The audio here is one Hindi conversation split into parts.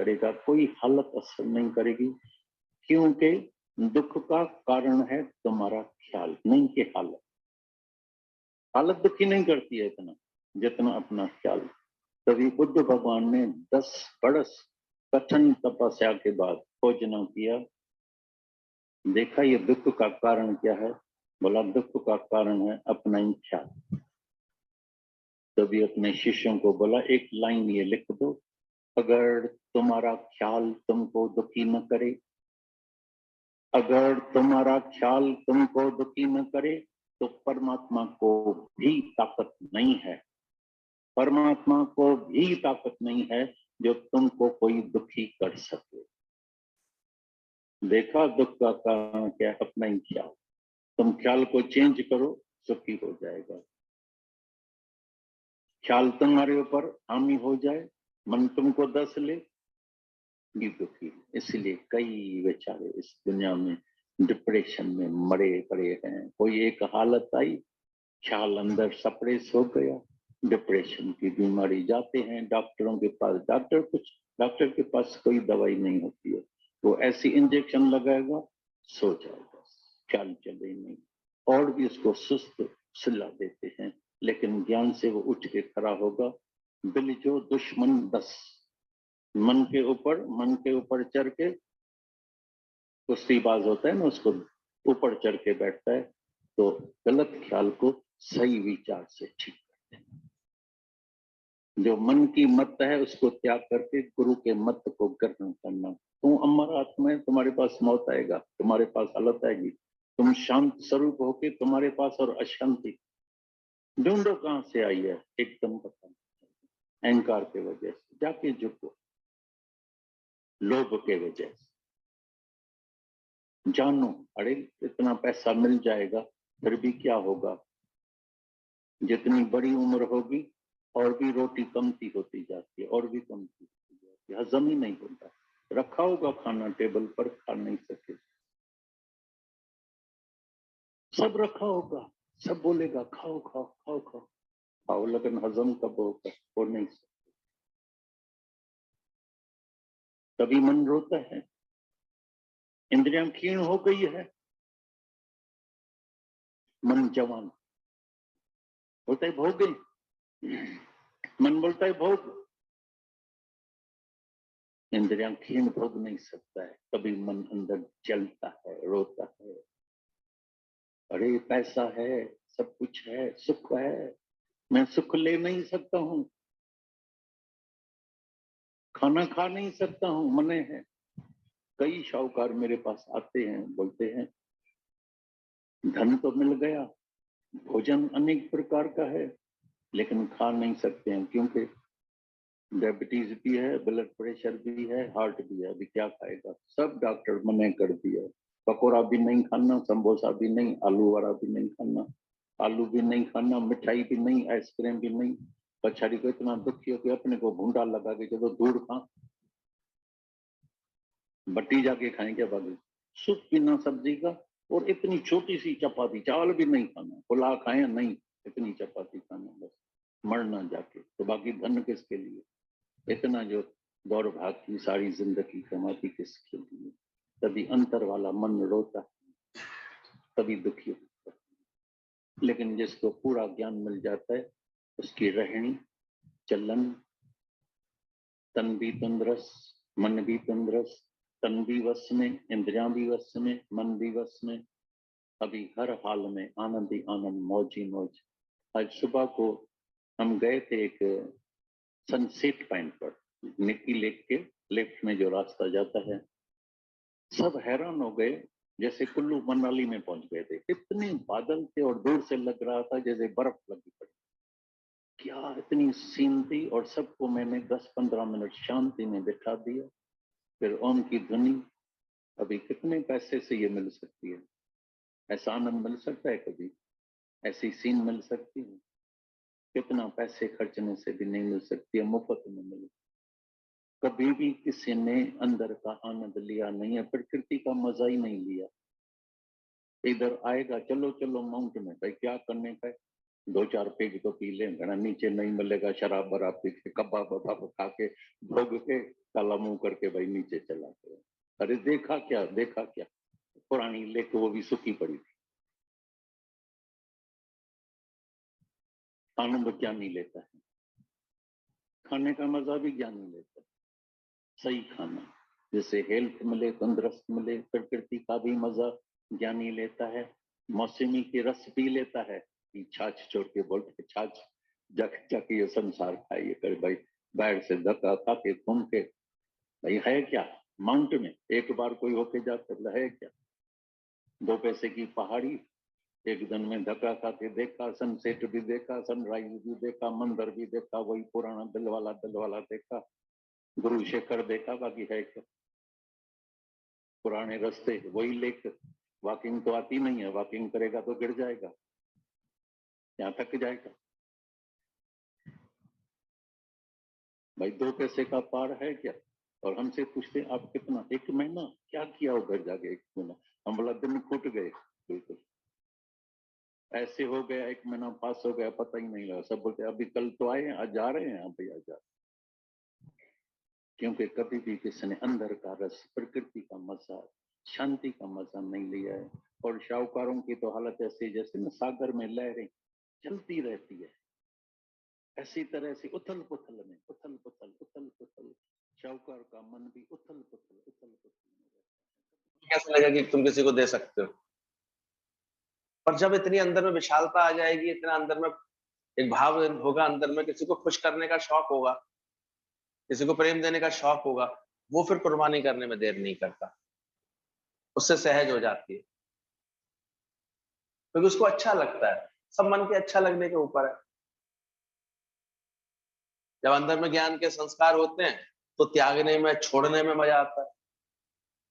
करेगा, कोई हालत असर नहीं करेगी, क्योंकि दुख का कारण है तुम्हारा ख्याल, नहीं कि हालत। हालत दुखी नहीं करती है इतना जितना अपना ख्याल। तभी बुद्ध भगवान ने 10 बरस कठिन तपस्या के बाद खोजना किया, देखा ये दुख का कारण क्या है। बोला दुख का कारण है अपना ही ख्याल। तभी अपने शिष्यों को बोला एक लाइन ये लिख दो, अगर तुम्हारा ख्याल तुमको दुखी न करे, अगर तुम्हारा ख्याल तुमको दुखी न करे तो परमात्मा को भी ताकत नहीं है, परमात्मा को भी ताकत नहीं है जो तुमको कोई दुखी कर सके। देखा दुख का कारण क्या है, अपना ही ख्याल। तुम ख्याल को चेंज करो, सुखी हो जाएगा। ख्याल तुम्हारे ऊपर हावी हो जाए, मन तुमको दस ले, भी दुखी। इसलिए कई बेचारे इस दुनिया में डिप्रेशन में मरे पड़े हैं। कोई एक हालत आई, ख्याल अंदर सप्रेस हो गया, डिप्रेशन की बीमारी, जाते हैं डॉक्टरों के पास, डॉक्टर के पास कोई दवाई नहीं होती है, वो ऐसी इंजेक्शन लगाएगा, सो जाएगा, ख्याल चले नहीं, और भी उसको सुस्त सुला देते हैं, लेकिन ज्ञान से वो उठ के खड़ा होगा। दिल जो दुश्मन 10, मन के ऊपर चढ़ के कुश्तीबाज होता है ना, उसको ऊपर चढ़ के बैठता है, तो गलत ख्याल को सही विचार से ठीक करते हैं। जो मन की मत है उसको त्याग करके गुरु के मत को ग्रहण करना। तुम अमर आत्मा है, तुम्हारे पास मौत आएगा, तुम्हारे पास हालत आएगी, तुम शांत स्वरूप होके तुम्हारे पास और अशांति ढूंढो कहां से आई है, एकदम पता नहीं। अहंकार के वजह से जाके झुको, लोभ के वजह से जानो, अरे इतना पैसा मिल जाएगा फिर भी क्या होगा, जितनी बड़ी उम्र होगी और भी रोटी कमती होती जाती है, और भी कमती होती जाती है, हजम ही नहीं होता। रखा होगा खाना टेबल पर, खा नहीं सके, सब रखा होगा, सब बोलेगा खाओ खाओ खाओ खाओ खाओ, लेकिन हजम कब होगा, हो नहीं सकता। तभी मन रोता है, इंद्रियां क्षीण हो गई है, मन जवान बोलता है भोग गई, मन बोलता है भोग, इंद्रियां क्षीण भोग नहीं सकता है, तभी मन अंदर जलता है, रोता है, अरे पैसा है, सब कुछ है, सुख है, मैं सुख ले नहीं सकता हूँ, खाना खा नहीं सकता हूँ, मने है। कई शाहूकार मेरे पास आते हैं, बोलते हैं धन तो मिल गया, भोजन अनेक प्रकार का है, लेकिन खा नहीं सकते हैं, क्योंकि डायबिटीज भी है, ब्लड प्रेशर भी है, हार्ट भी है, अभी क्या खाएगा, सब डॉक्टर मना कर दिया। पकौड़ा भी नहीं खाना, समोसा भी नहीं, आलू वड़ा भी नहीं खाना, आलू भी नहीं खाना, मिठाई भी नहीं, आइसक्रीम भी नहीं। पछाड़ी को इतना दुखी हो कि अपने को भूंडा लगा के चलो दूर खा, बट्टी जाके खाएंगे बाकी, सूप पीना सब्जी का, और इतनी छोटी सी चपाती, चावल भी नहीं खाना, पुलाव खाए नहीं, इतनी चपाती खाना, बस मरना जाके, तो बाकी धन किसके लिए, इतना जो दौड़ भाग की सारी जिंदगी कमाती किसके लिए। तभी अंतर वाला मन रोता है, तभी दुखी होता है। लेकिन जिसको पूरा ज्ञान मिल जाता है, उसकी रहनी चलन, तन भी तंदुरुस्त, मन भी तंदुरुस्त, तन भी वश में, इंद्रियां भी वश में, मन भी वश में, अभी हर हाल में आनंद ही आनंद, मौज ही मौज। आज सुबह को हम गए थे एक सनसेट पॉइंट पर, निकी लेक के लेफ्ट में जो रास्ता जाता है, सब हैरान हो गए, जैसे कुल्लू मनाली में पहुंच गए थे, इतने बादल थे और दूर से लग रहा था जैसे बर्फ लगी पड़ी, क्या इतनी सीन थी। और सबको मैंने 10-15 मिनट शांति में बिठा दिया, फिर ओम की ध्वनि। अभी कितने पैसे से ये मिल सकती है, ऐसा आनंद मिल सकता है कभी, ऐसी सीन मिल सकती है, कितना पैसे खर्चने से भी नहीं मिल सकती है, मुफ्त में मिले। कभी भी किसी ने अंदर का आनंद लिया नहीं है, प्रकृति का मजा ही नहीं लिया। इधर आएगा, चलो चलो माउंट में, भाई क्या करने का है, दो चार पेग तो पी लें, घना नीचे नहीं मिलेगा, शराब बराब पी के कबाब वबाब खा के भोग के काला मुंह करके भाई नीचे चला गया। अरे देखा क्या, देखा क्या, पुरानी लेक वो भी सूखी पड़ी थी। आनंद ज्ञानी लेता है, खाने का मजा भी ज्ञानी लेता है। सही खाना, जिससे हेल्थ मिले, तंदुरुस्त मिले, प्रकृति का भी मजा ज्ञानी लेता है। मौसमी के रस पी लेता है, छाछ छोड़ के बोलते हैं छाछ जाके ये संसार खाइए कर भाई, बाहर से धक्का खा के घूम के भाई है क्या माउंट में, एक बार कोई होके जाता है क्या, 2 पैसे की पहाड़ी, एक दिन में धक्का खा के देखा, सनसेट भी देखा, सनराइज भी देखा, मंदिर भी देखा, वही पुराना दिल वाला देखा, गुरु शेखर देखा, बाकी है क्या, पुराने रास्ते वही लेक, वॉकिंग तो आती नहीं है, वॉकिंग करेगा तो गिर जाएगा, यहाँ थक जाएगा। भाई 2 पैसे का पार है क्या, और हमसे पूछते आप कितना, 1 महीना क्या किया उधर जाके, 1 महीना, हम बोला दिन फूट गए, बिल्कुल ऐसे हो गया, 1 महीना पास हो गया, पता ही नहीं लगा। सब बोलते अभी कल तो आए, आज जा रहे हैं, अभी आज जा, क्योंकि कभी भी किसी ने अंदर का रस, प्रकृति का मजा, शांति का मजा नहीं लिया है। और शाहूकारों की तो हालत ऐसी जैसे ना सागर में लहरें चलती रहती है, ऐसी तरह से उथल पुथल में, उथल पुथल शाहूकार का मन भी उथल पुथल में। कैसा लगा कि तुम किसी को दे सकते हो, पर जब इतनी अंदर में विशालता आ जाएगी, इतना अंदर में एक भाव होगा, अंदर में किसी को खुश करने का शौक होगा, किसी को प्रेम देने का शौक होगा, वो फिर कुर्बानी करने में देर नहीं करता, उससे सहज हो जाती है, क्योंकि उसको अच्छा लगता है। सब मन के अच्छा लगने के ऊपर है। जब अंदर में ज्ञान के संस्कार होते हैं तो त्यागने में, छोड़ने में मजा आता है,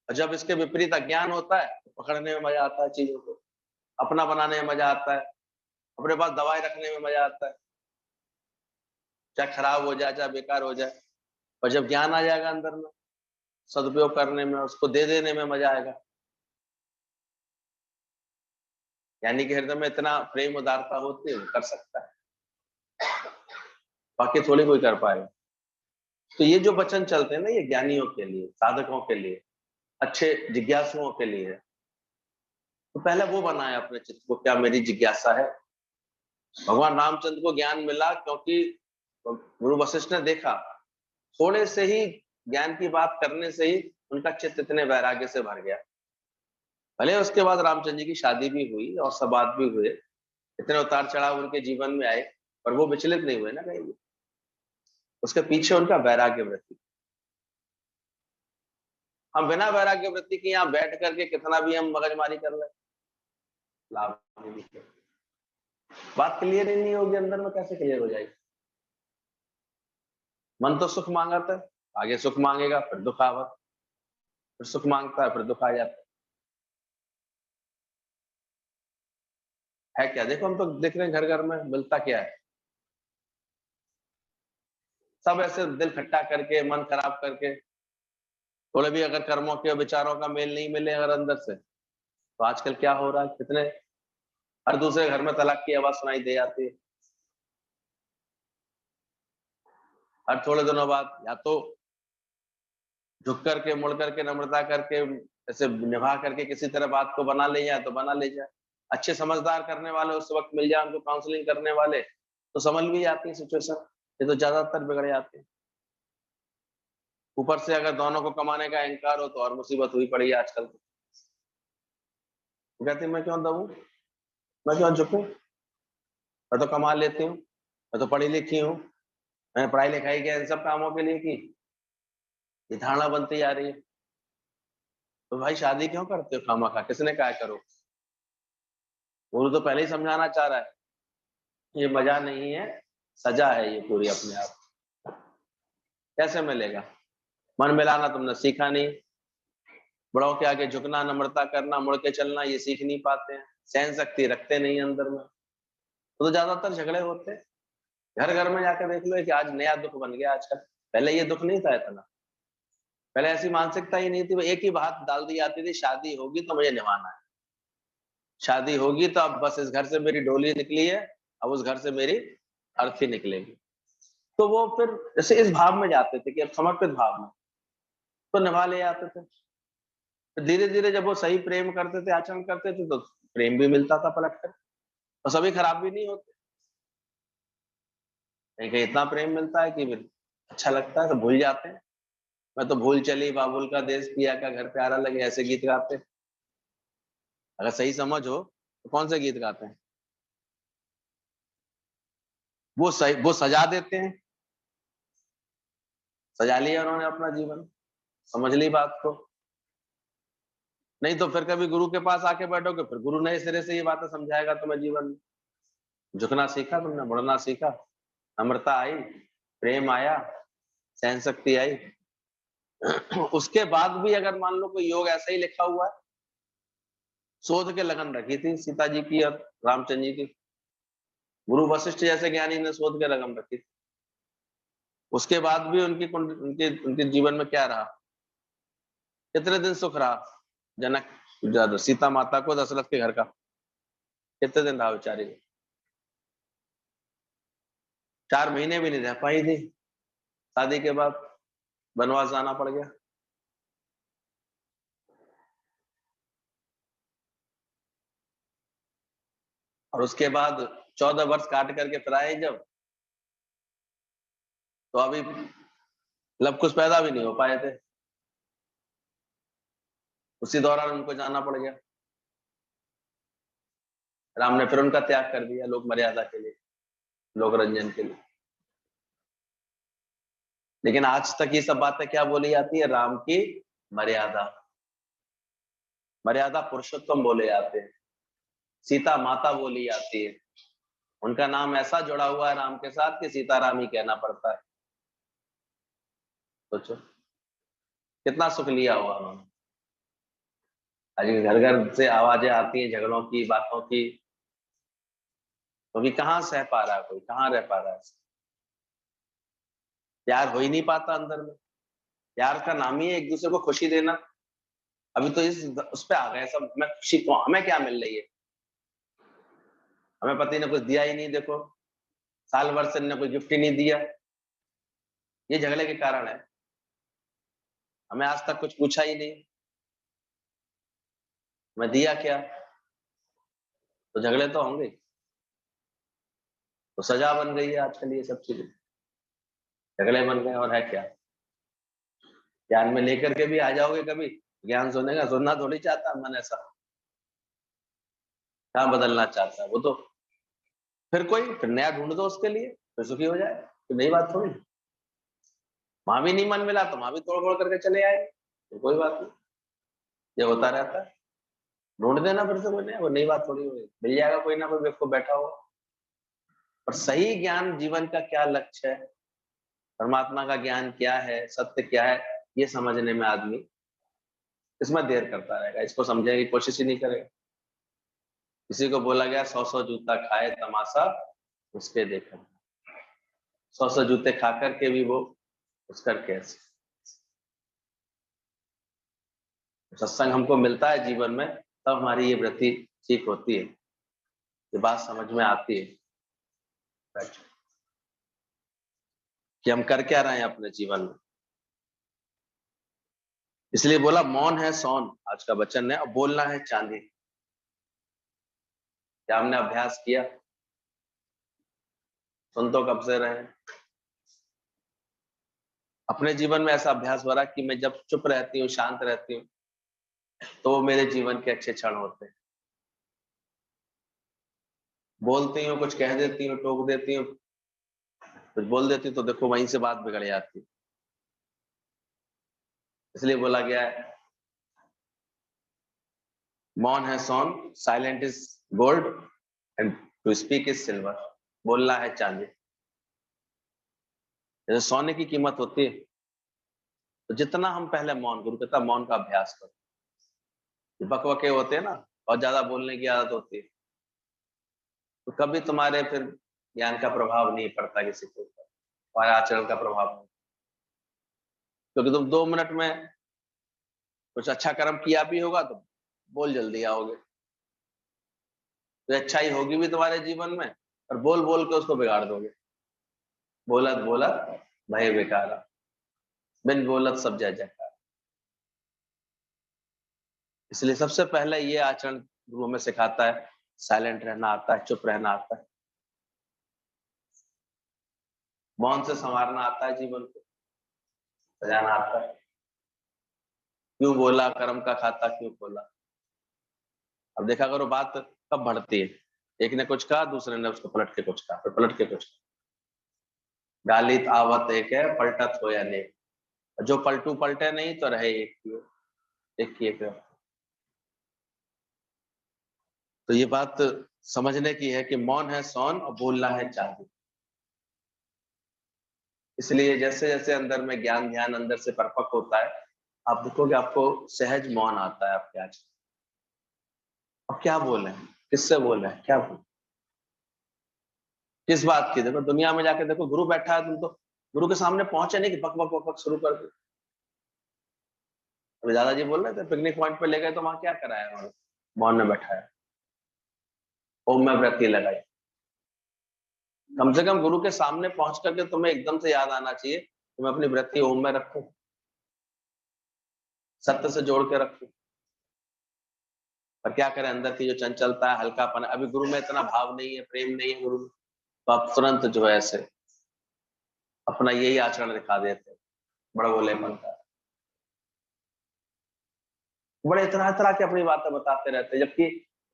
और जब इसके विपरीत अज्ञान होता है तो पकड़ने में मजा आता है, चीजों को अपना बनाने में मजा आता है, अपने पास दवाई रखने में मजा आता है, चाहे खराब हो जाए चाहे बेकार हो जाए। और जब ज्ञान आ जाएगा अंदर में, सदुपयोग करने में, उसको दे देने में मजा आएगा। यानी कि हृदय में इतना प्रेम उदारता होती है, वो कर सकता है, बाकी थोड़ी कोई कर पाएगा। तो ये जो वचन चलते हैं ना, ये ज्ञानियों के लिए, साधकों के लिए, अच्छे जिज्ञासुओं के लिए है। तो पहले वो बनाए अपने चित्त को, क्या मेरी जिज्ञासा है। भगवान रामचंद्र को ज्ञान मिला क्योंकि गुरु वशिष्ठ ने देखा, थोड़े से ही ज्ञान की बात करने से ही उनका चित्त इतने वैराग्य से भर गया। भले उसके बाद रामचंद्र जी की शादी भी हुई और सब बात भी हुए, इतने उतार चढ़ाव उनके जीवन में आए, पर वो विचलित नहीं हुए ना कहीं भी। उसके पीछे उनका वैराग्य वृत्ति। हम बिना वैराग्य वृत्ति के यहाँ बैठ करके कितना भी हम मगजमारी कर ले, लाभ नहीं। बात क्लियर ही नहीं होगी अंदर में, कैसे क्लियर हो जाएगी। मन तो सुख मांगा था, आगे सुख मांगेगा, फिर दुख आवा, फिर सुख मांगता है, फिर दुख आ जाता है क्या। देखो हम तो देख रहे हैं घर घर में मिलता क्या है, सब ऐसे दिल खट्टा करके, मन खराब करके। थोड़े भी अगर कर्मों के विचारों का मेल नहीं मिले अगर अंदर से, तो आजकल क्या हो रहा है, कितने हर दूसरे घर में तलाक की आवाज सुनाई दे जाती है। हर थोड़े दिनों बाद या तो झुक करके, मुड़ करके, नम्रता करके, ऐसे निभा करके किसी तरह बात को बना ले जाए तो बना ले जाए। अच्छे समझदार करने वाले उस वक्त मिल जाए, उनको काउंसलिंग करने वाले, तो समझ भी आती है सिचुएशन। ये तो ज्यादातर बिगड़ जाते हैं। ऊपर से अगर दोनों को कमाने का अहंकार हो तो और मुसीबत हुई पड़ी है आजकल। कहते मैं क्यों दबूं, मैं क्यों झुकूं, मैं तो कमा लेती हूँ, मैं तो पढ़ी लिखी हूँ, मैंने पढ़ाई लिखाई क्या इन सब कामों के लिए की। ये धारणा बनती जा रही है। तो भाई शादी क्यों करते हो खामखा, किसने कहा करो। गुरु तो पहले ही समझाना चाह रहा है, ये मजा नहीं है, सजा है ये पूरी अपने आप। कैसे मिलेगा, मन मिलाना तुमने सीखा नहीं, बड़ों के आगे झुकना, नम्रता करना, मुड़ के चलना, ये सीख नहीं पाते हैं, सहन शक्ति रखते नहीं अंदर में, तो ज्यादातर झगड़े होते हैं। घर घर में जाकर देख लो कि आज नया दुख बन गया आजकल, पहले ये दुख नहीं था इतना। पहले ऐसी मानसिकता ही नहीं थी, वो एक ही बात डाल दी जाती थी, शादी होगी तो मुझे निभाना है, शादी होगी तो अब बस इस घर से मेरी डोली निकली है, अब उस घर से मेरी अर्थी निकलेगी। तो वो फिर जैसे इस भाव में जाते थे कि अब समर्पित भाव में, तो निभा ले आते थे। तो धीरे धीरे जब वो सही प्रेम करते थे, आचरण करते थे, तो प्रेम भी मिलता था पलट कर, और सभी खराब भी नहीं होते। कहीं कहीं इतना प्रेम मिलता है कि फिर अच्छा लगता है, तो भूल जाते हैं। मैं तो भूल चली बाबुल का देश, पिया का घर प्यारा लगे, ऐसे गीत गाते हैं। अगर सही समझ हो तो कौन से गीत गाते हैं? वो सही, वो सजा देते हैं, सजा लिया उन्होंने अपना जीवन, समझ ली बात को। नहीं तो फिर कभी गुरु के पास आके बैठोगे, फिर गुरु नए सिरे से ये बातें समझाएगा तुम्हें जीवन में। झुकना सीखा तुमने, मुड़ना सीखा, नम्रता आई, प्रेम आया, सहन शक्ति आई। उसके बाद भी अगर मान लो कोई योग ऐसा ही लिखा हुआ है, शोध के लगन रखी थी सीता जी की और रामचंद्र जी की, गुरु वशिष्ठ जैसे ज्ञानी ने शोध के लगन रखी थी, उसके बाद भी उनकी उनके उनके जीवन में क्या रहा? कितने दिन सुख रहा जनक सीता माता को दशरथ के घर का? कितने दिन रहा बेचारी? 4 महीने भी नहीं रह पाई थी, शादी के बाद वनवास जाना पड़ गया। और उसके बाद 14 वर्ष काट करके फिर आए जब, तो अभी लब कुछ पैदा भी नहीं हो पाए थे, उसी दौरान उनको जाना पड़ गया। राम ने फिर उनका त्याग कर दिया, लोक मर्यादा के लिए, लोक रंजन के लिए। लेकिन आज तक ये सब बातें क्या बोली जाती है? राम की मर्यादा, मर्यादा पुरुषोत्तम बोले जाते हैं, सीता माता बोली जाती है। उनका नाम ऐसा जुड़ा हुआ है राम के साथ कि सीताराम ही कहना पड़ता है। सोचो कितना सुख लिया हुआ उन्होंने। आज घर घर से आवाजें आती हैं झगड़ों की, बातों की, तो अभी कहाँ सह पा रहा है कोई, कहाँ रह पा रहा है? प्यार हो ही नहीं पाता अंदर में। प्यार का नाम ही है एक दूसरे को खुशी देना। अभी तो इस उस पे आ गए सब, मैं खुशी को, हमें क्या मिल रही है? हमें पति ने कुछ दिया ही नहीं, देखो साल भर से ने कोई गिफ्ट ही नहीं दिया। ये झगड़े के कारण है। हमें आज तक कुछ पूछा ही नहीं, मैं दिया क्या? तो झगड़े तो होंगे। तो सजा बन गई है आजकल ये सब चीजें, झगड़े बन गए। और है क्या? ज्ञान में लेकर के भी आ जाओगे कभी, ज्ञान सुनेगा, सुनना थोड़ी चाहता मन ऐसा, कहाँ बदलना चाहता है वो तो। फिर नया ढूंढ दो उसके लिए, फिर सुखी हो जाए, तो नई बात थोड़ी। वहां भी नहीं मन मिला तो वहां भी तोड़ फोड़ करके चले आए, तो कोई बात नहीं, ये होता रहता है। ढूंढ देना फिर से कोई नया, वो नई बात थोड़ी हुई, मिल जाएगा कोई ना कोई व्यक्ति बैठा हो। और सही ज्ञान जीवन का क्या लक्ष्य है, परमात्मा का ज्ञान क्या है, सत्य क्या है, ये समझने में आदमी इसमें देर करता रहेगा, इसको समझने की कोशिश ही नहीं करेगा। किसी को बोला गया 100 जूता खाए तमाशा उसके देखा, 100 जूते खा करके भी वो उसकर कैसे। सत्संग हमको मिलता है जीवन में, तब हमारी ये वृत्ति ठीक होती है, ये बात समझ में आती है कि हम कर क्या रहे हैं अपने जीवन में। इसलिए बोला मौन है सोन, आज का वचन है, और बोलना है चांदी। क्या हमने अभ्यास किया? सुन तो कब से रहे, अपने जीवन में ऐसा अभ्यास हो रहा कि मैं जब चुप रहती हूँ, शांत रहती हूँ, तो वो मेरे जीवन के अच्छे क्षण होते हैं। बोलती हूँ, कुछ कह देती हूँ, टोक देती हूँ, कुछ बोल देती हूँ, तो देखो वहीं से बात बिगड़ जाती है। इसलिए बोला गया है मौन है सोन, silent is gold and to speak is silver. बोलना है चांदी। जैसे सोने की कीमत होती है, तो जितना हम पहले मौन, गुरु कहता मौन का अभ्यास करो। बकबके होते हैं ना, और ज्यादा बोलने की आदत होती है, तो कभी तुम्हारे फिर ज्ञान का प्रभाव नहीं पड़ता किसी के ऊपर, तुम्हारे आचरण का प्रभाव नहीं। क्योंकि तुम 2 मिनट में कुछ अच्छा कर्म किया भी होगा तो बोल जल्दी आओगे, तो अच्छाई होगी भी तुम्हारे जीवन में, और बोल बोल के उसको बिगाड़ दोगे। बोलत बोलत भय बेकारा, बिन बोलत सब जय जयकार। इसलिए सबसे पहले ये आचरण गुरु हमें सिखाता है, साइलेंट रहना आता है, चुप रहना आता है, मौन से संवारना आता है, जीवन को सजाना आता है। क्यों बोला कर्म का खाता क्यों बोला। अब देखा करो बात कब बढ़ती है, एक ने कुछ कहा, दूसरे ने उसको पलट के कुछ कहा, फिर पलट के कुछ कहा। गालित आवत एक है, पलटत हो या नेक। जो पलटू पलटे नहीं तो रहे एक की ओर, एक की एक। तो ये बात समझने की है कि मौन है सौन और बोलना है चांदी। इसलिए जैसे जैसे अंदर में ज्ञान ध्यान अंदर से परिपक्व होता है, आप देखोगे आपको सहज मौन आता है आपके आज। अब क्या बोले, किससे बोले, क्या बोले, किस बात की। देखो दुनिया में जाके देखो, गुरु बैठा है, तुम तो गुरु के सामने पहुंचे नहीं कि बक बक बक बक शुरू कर दो। अभी दादाजी बोल रहे थे पिकनिक पॉइंट पे ले गए तो वहां क्या कराया उन्होंने, मौन में बैठा है, ओम में व्रती लगाई। कम से कम गुरु के सामने पहुंच करके तुम्हें एकदम से याद आना चाहिए कि मैं अपनी वृत्ति ओम में रखूं, सत्य से जोड़ के रखूं। पर क्या करें, अंदर की जो चंचलता है, हल्कापन, अभी गुरु में इतना भाव नहीं है, प्रेम नहीं है गुरु में, तो आप तुरंत जो है ऐसे अपना यही आचरण दिखा देते, बड़ा बोलेपन का, बड़े तरह तरह की अपनी बातें बताते रहते, जबकि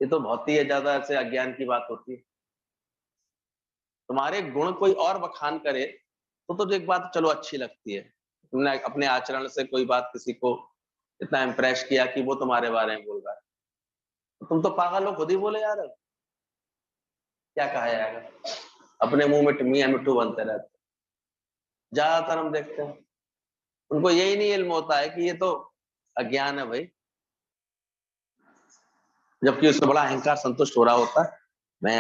ये तो बहुत ही ज्यादा ऐसे अज्ञान की बात होती है। तुम्हारे गुण कोई और बखान करे तो एक बात चलो अच्छी लगती है, तुमने अपने आचरण से कोई बात किसी को इतना इम्प्रेस किया कि वो तुम्हारे बारे में बोल रहा है, तो तुम तो पागल हो, खुद ही बोले यार, क्या कहा जाएगा। अपने मुंह में मियां मिट्टू बनते रहते, ज्यादातर हम देखते हैं उनको यही नहीं इल्म होता है कि ये तो अज्ञान है भाई, जबकि उसमें बड़ा अहंकार संतुष्ट हो रहा होता है, मैं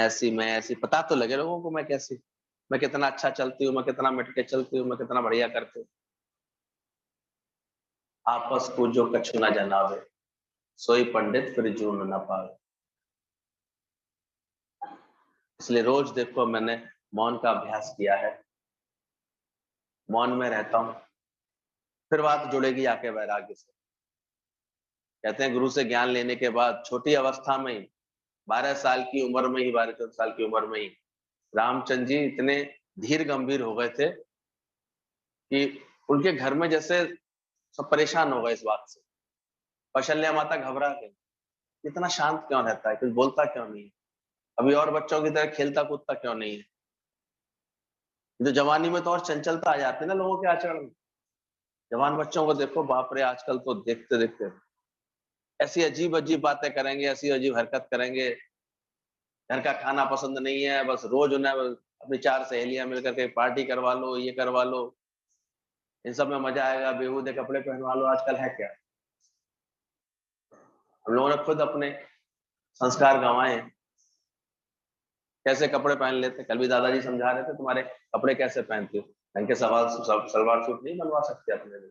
ऐसी पता तो लगे लोगों को मैं कैसी, मैं कितना अच्छा चलती हूँ, मैं कितना मिट के चलती हूँ, मैं कितना बढ़िया करती हूँ। आपस को जो कछु न जनावे, सोई पंडित फिर जून न पावे। इसलिए रोज देखो मैंने मौन का अभ्यास किया है, मौन में रहता हूँ, फिर बात जुड़ेगी आके वैराग्य से। कहते हैं गुरु से ज्ञान लेने के बाद छोटी अवस्था में ही, 12 साल की उम्र में ही, 12-14 साल की उम्र में ही रामचंद्र जी इतने धीर गंभीर हो गए थे कि उनके घर में जैसे सब परेशान हो गए इस बात से। कौशल्या माता घबरा गई, इतना शांत क्यों रहता है, कुछ बोलता क्यों नहीं है, अभी और बच्चों की तरह खेलता कूदता क्यों नहीं है। तो जवानी में तो और चंचलता आ जाती है ना लोगों के आचरण में। जवान बच्चों को देखो, बाप रे, आजकल तो देखते देखते ऐसी अजीब अजीब बातें करेंगे, ऐसी अजीब हरकत करेंगे, घर का खाना पसंद नहीं है, बस रोज उन्हें अपनी 4 सहेलियां मिलकर के पार्टी करवा लो, ये करवा लो, इन सब में मजा आएगा, बेहूदे कपड़े पहनवा लो। आजकल है क्या, हम लोगों ने खुद अपने संस्कार गंवाए, कैसे कपड़े पहन लेते। कल भी दादाजी समझा रहे थे, तुम्हारे कपड़े कैसे पहनते हो, ढंग के सलवार सूट नहीं बनवा सकते अपने लिए।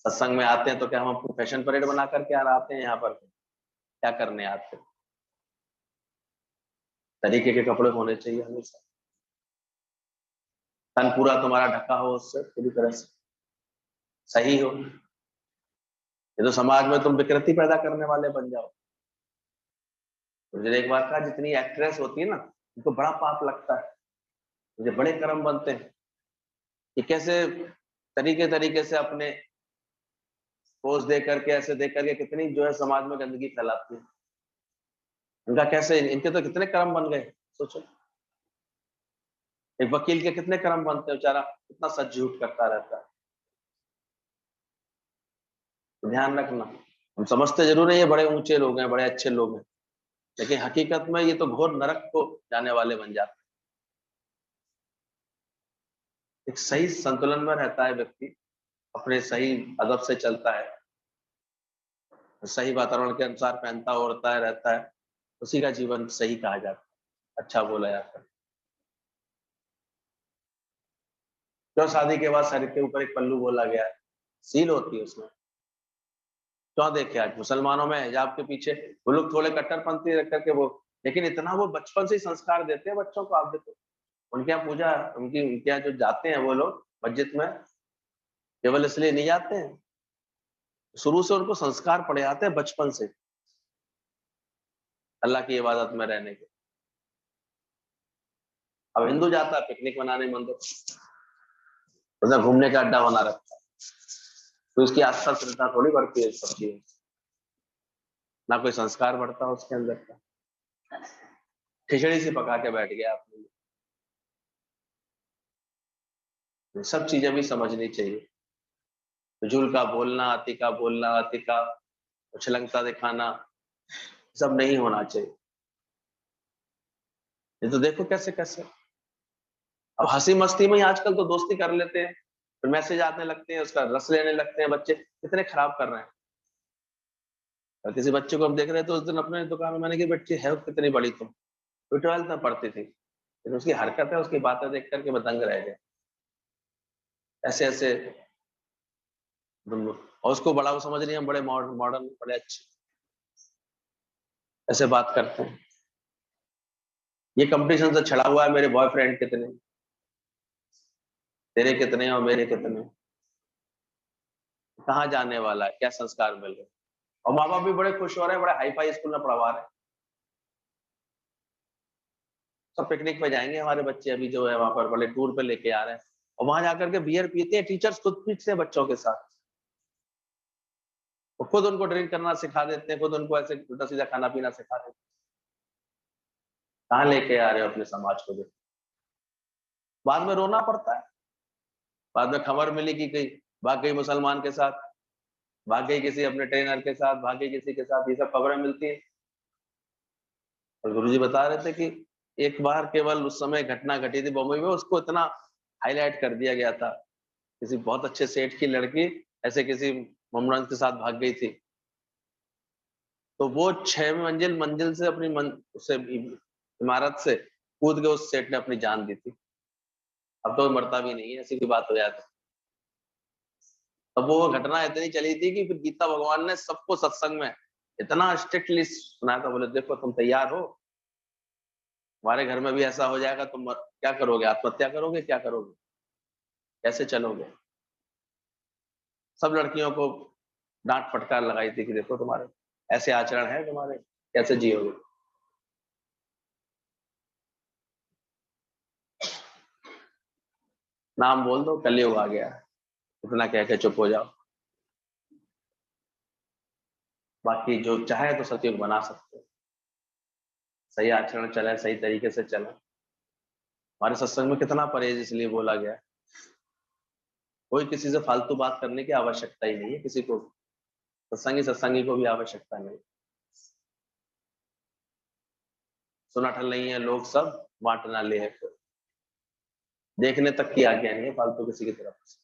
सत्संग में आते हैं तो क्या हम आपको फैशन परेड बना करके आते हैं यहाँ पर, क्या करने आते हैं। तरीके के कपड़े होने चाहिए हमेशा, तन पूरा तुम्हारा ढका हो, उससे पूरी तरह से सही हो। ये तो समाज में तुम विकृति पैदा करने वाले बन जाओ। मुझे एक बार कहा, जितनी एक्ट्रेस होती है ना, उनको बड़ा पाप लगता है, मुझे बड़े कर्म बनते हैं कि कैसे तरीके तरीके से अपने पोज दे करके, ऐसे दे करके कितनी जो है समाज में गंदगी फैलाती है। इनका कैसे, इनके तो कितने कर्म बन गए, सोचो। एक वकील के कितने कर्म बनते हैं, बेचारा कितना सच झूठ करता रहता है। तो ध्यान रखना, हम समझते जरूर है ये बड़े ऊंचे लोग हैं, बड़े अच्छे लोग हैं, लेकिन हकीकत में ये तो घोर नरक को जाने वाले बन जाते हैं। एक सही संतुलन में रहता है व्यक्ति, अपने सही अदब से चलता है, सही वातावरण के अनुसार पहनता ओढ़ता है, रहता है, उसी का जीवन सही कहा जाता है, अच्छा बोला जाता है। क्यों शादी के बाद सर के ऊपर एक पल्लू बोला गया है, सील होती है उसमें। क्यों देखे आज मुसलमानों में हिजाब के पीछे वो लोग थोड़े कट्टरपंथी रख करके वो लेकिन इतना वो बचपन से ही संस्कार देते हैं बच्चों को। आप देखो उनके यहाँ पूजा, उनके यहाँ जो जाते हैं वो लोग मस्जिद में केवल इसलिए नहीं जाते हैं, शुरू से उनको संस्कार पड़े आते हैं बचपन से अल्लाह की इबादत में रहने के। अब हिंदू जाता है पिकनिक मनाने मंदिर, उधर घूमने का अड्डा बना रखा है, तो उसकी आस्था श्रद्धा थोड़ी बढ़ती है सब चीजें, ना कोई संस्कार बढ़ता उसके अंदर का। खिचड़ी से पका के बैठ गया आपने। ये सब चीजें भी समझनी चाहिए। फिजूल का बोलना, अति का बोलना, अति का उछलंगता दिखाना, सब नहीं होना चाहिए। ये तो देखो कैसे कैसे अब हंसी मस्ती में ही आजकल तो दोस्ती कर लेते हैं, फिर मैसेज आने लगते हैं, उसका रस लेने लगते हैं। बच्चे कितने खराब कर रहे हैं। और किसी बच्चे को हम देख रहे थे उस दिन अपने दुकान में, मैंने कहा बच्ची है कितनी बड़ी तुम, तो 12th में पढ़ती थी, लेकिन उसकी हरकत है, उसकी बातें देख करके मैं दंग रह गया। ऐसे ऐसे और उसको बड़ा वो समझ रही है, हम बड़े मॉडर्न बड़े अच्छे, ऐसे बात करते हैं। ये कंपटीशन से छड़ा हुआ है, मेरे बॉयफ्रेंड कितने, तेरे कितने और मेरे कितने, कहाँ जाने वाला है, क्या संस्कार मिल रहे। और माँ बाप भी बड़े खुश हो रहे हैं, बड़े हाई फाई स्कूल में पढ़वा रहे हैं। सब पिकनिक पे जाएंगे हमारे बच्चे, अभी जो है वहां पर बड़े टूर पे लेके आ रहे हैं, और वहां जाकर के बियर पीते हैं, टीचर्स खुद पीते हैं बच्चों के साथ, वो खुद उनको ड्रिंक करना सिखा देते हैं, खुद उनको ऐसे उल्टा सीधा खाना पीना सिखा देते हैं। कहाँ लेके आ रहे हो अपने समाज को। देखो बाद में रोना पड़ता है, बाद में खबर मिली कि कहीं भाग गई मुसलमान के साथ, भाग गई किसी अपने ट्रेनर के साथ, भाग गई किसी के साथ, ये सब खबरें मिलती है। और गुरुजी बता रहे थे कि एक बार केवल उस समय घटना घटी थी बम्बई में, उसको इतना हाईलाइट कर दिया गया था, किसी बहुत अच्छे सेठ की लड़की ऐसे किसी ममरंग के साथ भाग गई थी, तो वो 6 मंजिल से अपनी उसे इमारत से कूद के उस सेठ ने अपनी जान दी थी। अब तो वो मरता भी नहीं है, ऐसी कोई बात हो जाती। अब वो घटना इतनी चली थी कि फिर गीता भगवान ने सबको सत्संग में इतना स्ट्रिक्टली सुनाया था, बोले देखो तुम तैयार हो, हमारे घर में भी ऐसा हो जाएगा, तुम क्या करोगे, आत्महत्या करोगे, क्या करोगे, कैसे चलोगे। सब लड़कियों को डांट फटकार लगाई थी कि देखो तुम्हारे ऐसे आचरण है, तुम्हारे कैसे जियोगे। नाम बोल दो, कलयुग आ गया, इतना कह के चुप हो जाओ। बाकी जो चाहे तो सतयुग बना सकते हो, सही आचरण चले, सही तरीके से चले। हमारे सत्संग में कितना परहेज इसलिए बोला गया है, कोई किसी से फालतू बात करने की आवश्यकता ही नहीं है, किसी को सत्संगी को भी आवश्यकता नहीं। सुनाठल नहीं है लोग सब, बांटना ले है कोई, देखने तक की आज्ञा नहीं है फालतू किसी की तरफ से।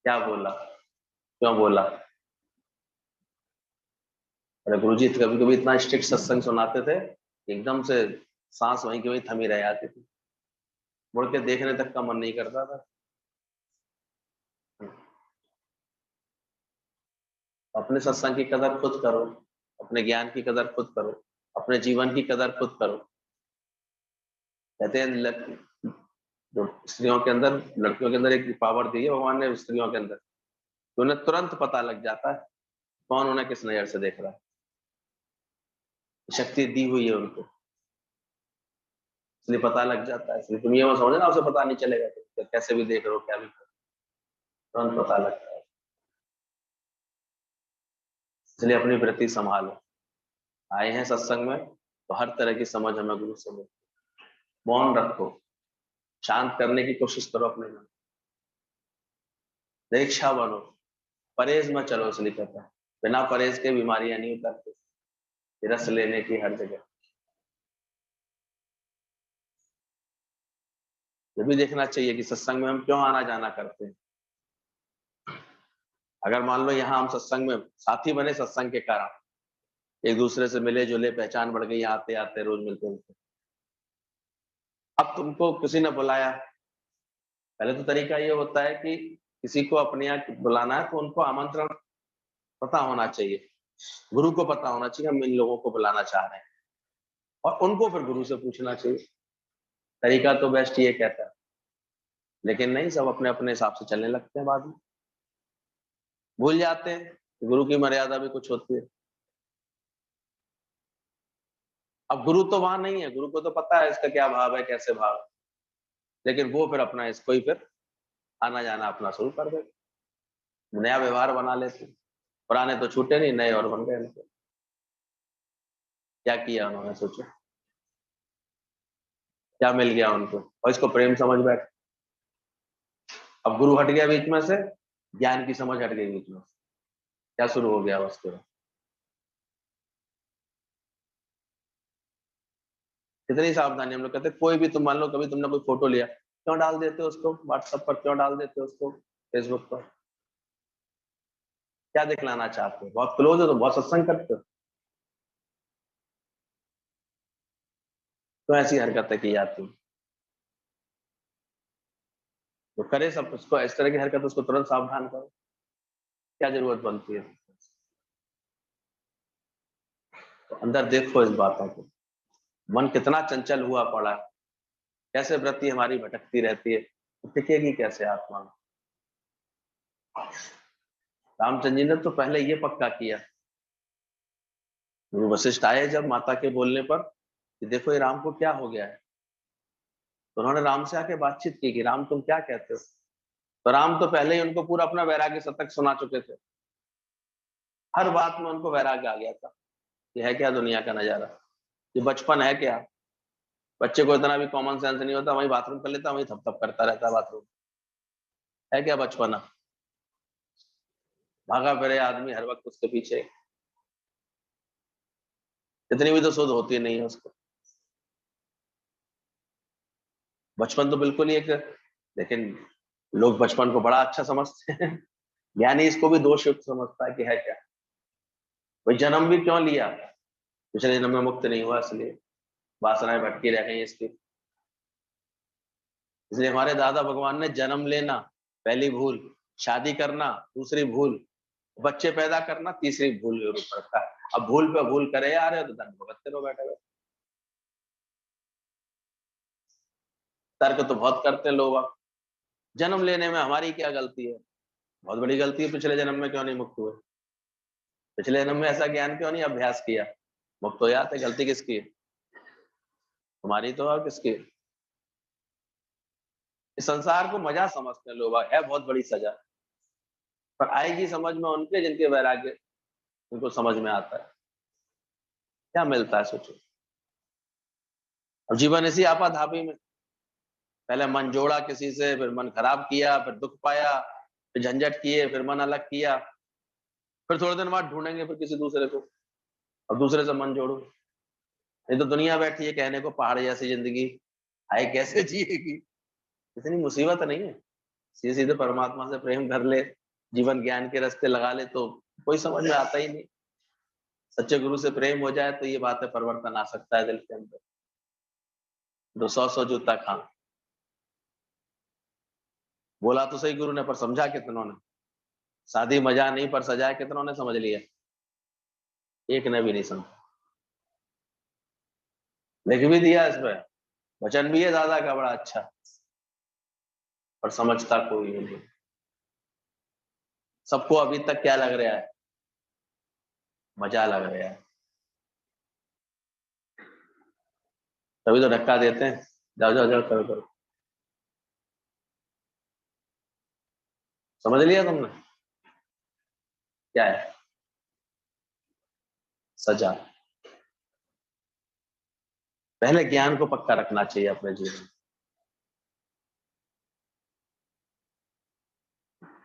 क्या बोला, क्यों बोला। अरे गुरुजी कभी कभी इतना स्ट्रिक्ट सत्संग सुनाते थे, एकदम से सांस वहीं की वहीं थमी रह जाती थी, मुड़ के देखने तक का मन नहीं करता था। अपने सत्संग की कदर खुद करो, अपने ज्ञान की कदर खुद करो, अपने जीवन की कदर खुद करो। कहते हैं जो स्त्रियों के अंदर, लड़कियों के अंदर एक पावर दी है भगवान ने स्त्रियों के अंदर, तो उन्हें तुरंत पता लग जाता है कौन उन्हें किस नजर से देख रहा है। शक्ति दी हुई है उनको, इसलिए पता लग जाता है। इसलिए तुम ये मत समझो ना उसे पता नहीं चलेगा, तो कैसे भी देख रहे हो, क्या भी करो, तुरंत पता लगता है। इसलिए अपनी वृत्ति संभालो। आए हैं सत्संग में तो हर तरह की समझ हमें गुरु से मिलती है। मौन रखो, शांत करने की कोशिश करो अपने मन, दीक्षा बनो, परहेज में चलो। इसलिए कहता है बिना परहेज के बीमारियां नहीं उतरती, रस लेने की हर जगह। ये भी देखना चाहिए कि सत्संग में हम क्यों आना जाना करते हैं। अगर मान लो यहाँ हम सत्संग में साथी बने, सत्संग के कारण एक दूसरे से मिले जुले, पहचान बढ़ गई, आते आते रोज मिलते मिलते। अब तुमको किसी ने बुलाया, पहले तो तरीका ये होता है कि किसी को अपने यहाँ बुलाना है तो उनको आमंत्रण पता होना चाहिए, गुरु को पता होना चाहिए हम इन लोगों को बुलाना चाह रहे हैं। और उनको फिर गुरु से पूछना चाहिए। तरीका तो बेस्ट ये कहता है, लेकिन नहीं, सब अपने अपने हिसाब से चलने लगते हैं, बाद में भूल जाते हैं कि गुरु की मर्यादा भी कुछ होती है। अब गुरु तो वहां नहीं है, गुरु को तो पता है इसका क्या भाव है, कैसे भाव है, लेकिन वो फिर अपना इसको ही फिर आना जाना अपना शुरू कर देते, नया व्यवहार बना लेते। पुराने तो छूटे नहीं, नए और बन गए इनके। क्या किया उन्होंने, सोचो क्या मिल गया उनको, और इसको प्रेम समझ बैठे। अब गुरु हट गया बीच में से, ज्ञान की समझ हट गई बीच में से, क्या शुरू हो गया उसके बाद। कितनी सावधानी हम लोग कहते हैं, कोई भी तुम मान लो कभी तुमने कोई फोटो लिया, क्यों डाल देते हो उसको व्हाट्सएप पर, क्यों डाल देते हो उसको फेसबुक पर, क्या दिखलाना चाहते हो, बहुत क्लोज हो तो बहुत सत्संग करते हो, तो ऐसी हरकतें की जाती हैं। तो करे सब उसको, इस तरह की हरकत उसको तुरंत सावधान करो, क्या जरूरत बनती है। तो अंदर देखो इस बातों को, मन कितना चंचल हुआ पड़ा है, कैसे वृत्ति हमारी भटकती रहती है, तो टिकेगी कैसे आत्मा में। रामचंद्र जी ने तो पहले ये पक्का किया, गुरु वशिष्ठ आए जब माता के बोलने पर कि देखो ये राम को क्या हो गया है, तो उन्होंने राम से आके बातचीत की कि राम तुम क्या कहते हो। तो राम तो पहले ही उनको पूरा अपना वैराग्य शतक सुना चुके थे, हर बात में उनको वैराग्य आ गया था। ये है क्या दुनिया का नजारा, ये बचपन है क्या। बच्चे को इतना भी कॉमन सेंस नहीं होता, वही बाथरूम कर लेता, वही थप थप करता रहता है बाथरूम, है क्या बचपना। भागा फिरे आदमी हर वक्त उसके पीछे, इतनी भी तो सुध होती नहीं है उसको। बचपन तो बिल्कुल ही एक, लेकिन लोग बचपन को बड़ा अच्छा समझते हैं, ज्ञानी इसको भी दोष युक्त समझता है कि है क्या, भाई जन्म भी क्यों लिया, पिछले जन्म में मुक्त नहीं हुआ इसलिए, वासनाएं भटकी रह गई इसकी। इसलिए हमारे दादा भगवान ने जन्म लेना पहली भूल, शादी करना दूसरी भूल, बच्चे पैदा करना तीसरी भूल के रूप रखा है। अब भूल पे भूल करे आ रहे हो तो धन भुगतते रहो बैठे हुए। तर्क तो बहुत करते हैं लोग, अब जन्म लेने में हमारी क्या गलती है, बहुत बड़ी गलती है, पिछले जन्म में क्यों नहीं मुक्त हुए, पिछले जन्म में ऐसा ज्ञान क्यों नहीं अभ्यास किया, मुक्त हो जाते। गलती किसकी है, तुम्हारी तो और किसकी। इस संसार को मजा समझते हैं लोग, है बहुत बड़ी सजा, पर आएगी समझ में उनके जिनके वैराग्य उनको समझ में आता है, क्या मिलता है सोचो। अब जीवन इसी आपाधापी में, पहले मन जोड़ा किसी से, फिर मन खराब किया, फिर दुख पाया, फिर झंझट किए, फिर मन अलग किया, फिर थोड़े दिन बाद ढूंढेंगे फिर किसी दूसरे को, अब दूसरे से मन जोड़ो। ये तो दुनिया बैठी है कहने को पहाड़ जैसी जिंदगी, आए कैसे जिएगी, इतनी मुसीबत नहीं है, सीधे सीधे परमात्मा से प्रेम कर ले, जीवन ज्ञान के रास्ते लगा ले, तो कोई समझ में आता ही नहीं। सच्चे गुरु से प्रेम हो जाए तो ये बात है, परिवर्तन आ सकता है दिल के अंदर। तो 100 जूता खा, बोला तो सही गुरु ने, पर समझा कितनों ने। शादी मजा नहीं पर सजाए कितनों ने समझ लिया, एक ने भी नहीं समझा। लिख भी दिया इसमें, वचन भी है दादा का बड़ा अच्छा, पर समझता कोई नहीं। सबको अभी तक क्या लग रहा है, मजा लग रहा है, तभी तो धक्का देते हैं, जाओ जाओ जाओ करो करो। समझ लिया तुमने क्या है, सजा। पहले ज्ञान को पक्का रखना चाहिए अपने जीवन में,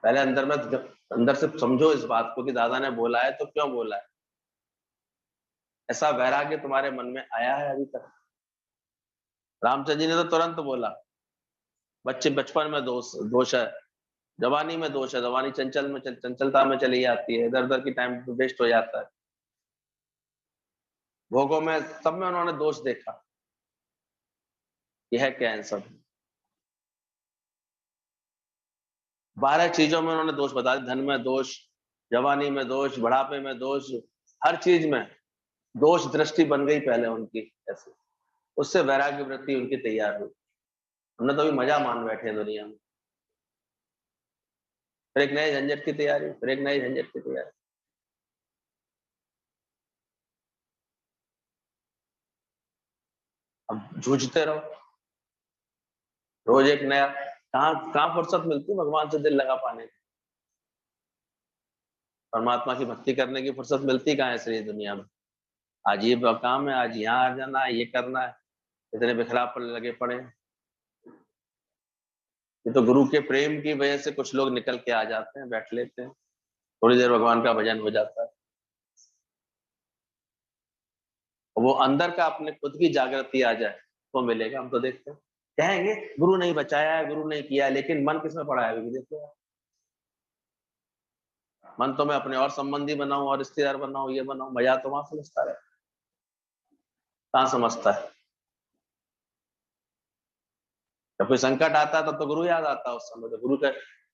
पहले अंदर में, अंदर से समझो इस बात को कि दादा ने बोला है तो क्यों बोला है। ऐसा वैराग्य तुम्हारे मन में आया है अभी तक। रामचंद्र जी ने तो तुरंत बोला, बच्चे बचपन में दोष दोष है, जवानी में दोष है, जवानी चंचल में चंचलता में चली जाती है, इधर उधर की टाइम वेस्ट हो जाता है, भोगों में सब में उन्होंने दोष देखा। यह क्या इन सब 12 चीजों में उन्होंने दोष बता दिया, धन में दोष, जवानी में दोष, बुढ़ापे में दोष, हर चीज में दोष दृष्टि बन गई पहले उनकी ऐसे, उससे वैराग्य वृत्ति उनकी तैयार हुई। हमने तो अभी मजा मान बैठे हैं दुनिया में, फिर एक नए झंझट की तैयारी, फिर एक नए झंझट की तैयारी। अब जूझते रहो, रोज एक नया। कहाँ कहाँ फुर्सत मिलती है भगवान से दिल लगा पाने की, परमात्मा की भक्ति करने की फुर्सत मिलती कहाँ है इस दुनिया में। आज ये काम है, आज यहाँ आ जाना है, ये करना है, इतने बिखरा पर लगे पड़े हैं। ये तो गुरु के प्रेम की वजह से कुछ लोग निकल के आ जाते हैं, बैठ लेते हैं, थोड़ी देर भगवान का भजन हो जाता है। वो अंदर का अपने खुद की जागृति आ जाए तो मिलेगा। हम तो देखते हैं, कहेंगे गुरु नहीं बचाया है, गुरु नहीं किया, लेकिन मन किसमें पड़ा है अभी देखो। मन तो मैं अपने और संबंधी बनाऊं और रिश्तेदार बनाऊं, ये बनाऊं, मजा तो वहां समझता है, कहाँ समझता है। जब कोई संकट आता है तब तो गुरु याद आता है, उस समय तो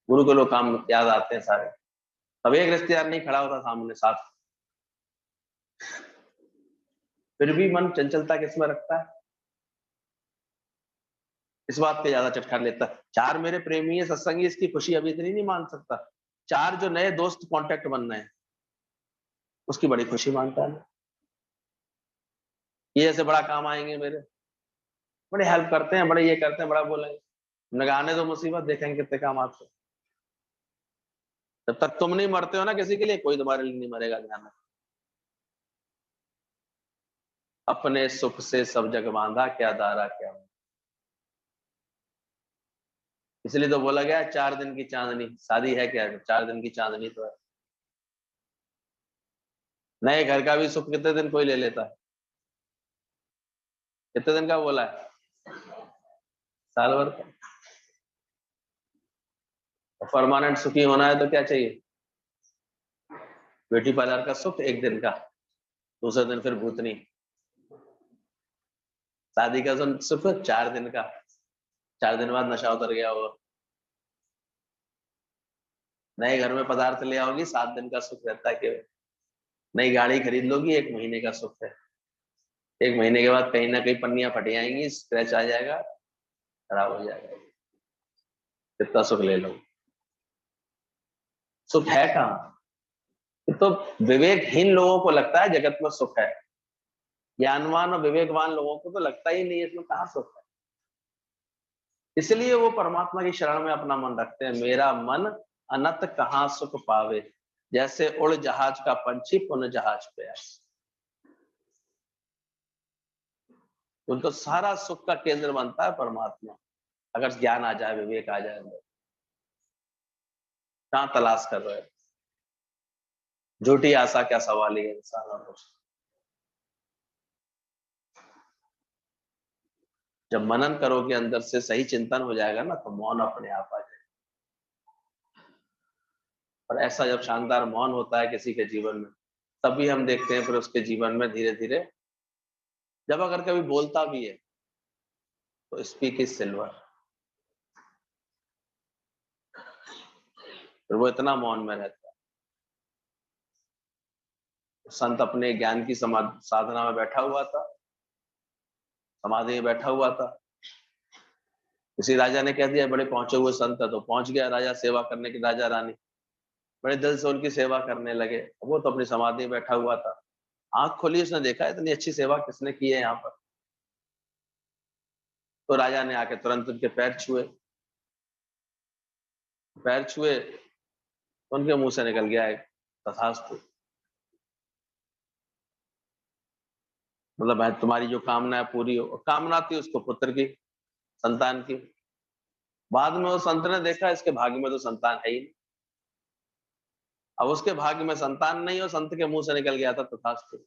गुरु के लोग काम याद आते हैं सारे। तब एक रिश्तेदार नहीं खड़ा होता सामने साथ, फिर भी मन चंचलता किसमें रखता है, इस बात पे ज्यादा चटकार लेता है। चार मेरे प्रेमी है, सत्संगी, इसकी खुशी अभी इतनी नहीं मान सकता, चार जो नए दोस्त कांटेक्ट बन रहे हैं उसकी बड़ी खुशी मानता है। ये ऐसे बड़ा काम आएंगे मेरे, बड़े हेल्प करते हैं, बड़े ये करते हैं, बड़ा बोलेंगे। हमने कहा आने दो मुसीबत, देखेंगे कितने काम आते हैं। जब तक तुम नहीं मरते हो ना किसी के लिए, कोई तुम्हारे लिए नहीं मरेगा, ध्यान रखना। अपने सुख से सब जग बांधा, क्या दारा क्या। इसलिए तो बोला गया 4 दिन की चांदनी, शादी है क्या 4 दिन की चांदनी तो है। नए घर का भी सुख कितने दिन कोई ले लेता है, कितने दिन का बोला है, साल भर का। परमानेंट सुखी होना है तो क्या चाहिए, ब्यूटी पार्लर का सुख 1 दिन का, दूसरे दिन फिर भूतनी। शादी का सुख 4 दिन का, 4 दिन बाद नशा उतर गया होगा। नए घर में पदार्थ ले आओगी, 7 दिन का सुख रहता है केवल। नई गाड़ी खरीद लोगी, 1 महीने का सुख है। 1 महीने के बाद कहीं ना कहीं पन्नियां फट जाएंगी, स्क्रैच आ जाएगा, खराब हो जाएगा। कितना सुख ले लो, सुख है कहाँ। तो विवेकहीन लोगों को लगता है जगत में सुख है, ज्ञानवान और विवेकवान लोगों को तो लगता ही नहीं है इसमें कहाँ सुख है। इसलिए वो परमात्मा की शरण में अपना मन रखते हैं। मेरा मन अनत कहाँ सुख पावे, जैसे उड़ जहाज का पंछी पुनः जहाज पे आए। उनको सारा सुख का केंद्र बनता है परमात्मा, अगर ज्ञान आ जाए, विवेक आ जाए। कहाँ तलाश कर रहे हो, झूठी आशा क्या सवाल ही है इंसान। और जब मनन करोगे अंदर से, सही चिंतन हो जाएगा ना, तो मौन अपने आप आ जाएगा। और ऐसा जब शानदार मौन होता है किसी के जीवन में, तभी हम देखते हैं फिर उसके जीवन में धीरे धीरे, जब अगर कभी बोलता भी है तो स्पीक इज सिल्वर, फिर वो इतना मौन में रहता है। संत अपने ज्ञान की साधना में बैठा हुआ था, समाधि में बैठा हुआ था। किसी राजा ने कह दिया बड़े पहुंचे हुए संत है, तो पहुंच गया राजा सेवा करने की, राजा रानी बड़े दिल से उनकी सेवा करने लगे। वो तो अपनी समाधि में बैठा हुआ था, आंख खोली, उसने देखा इतनी अच्छी सेवा किसने की है यहाँ पर। तो राजा ने आके तुरंत उनके पैर छुए, पैर छुए, उनके मुंह से निकल गया एक तथास्तु, मतलब भाई तुम्हारी जो कामना है पूरी हो। कामना थी उसको पुत्र की, संतान की। बाद में उस संत ने देखा इसके भाग्य में तो संतान है ही नहीं। अब उसके भाग्य में संतान नहीं हो, संत के मुंह से निकल गया था तथास्तु।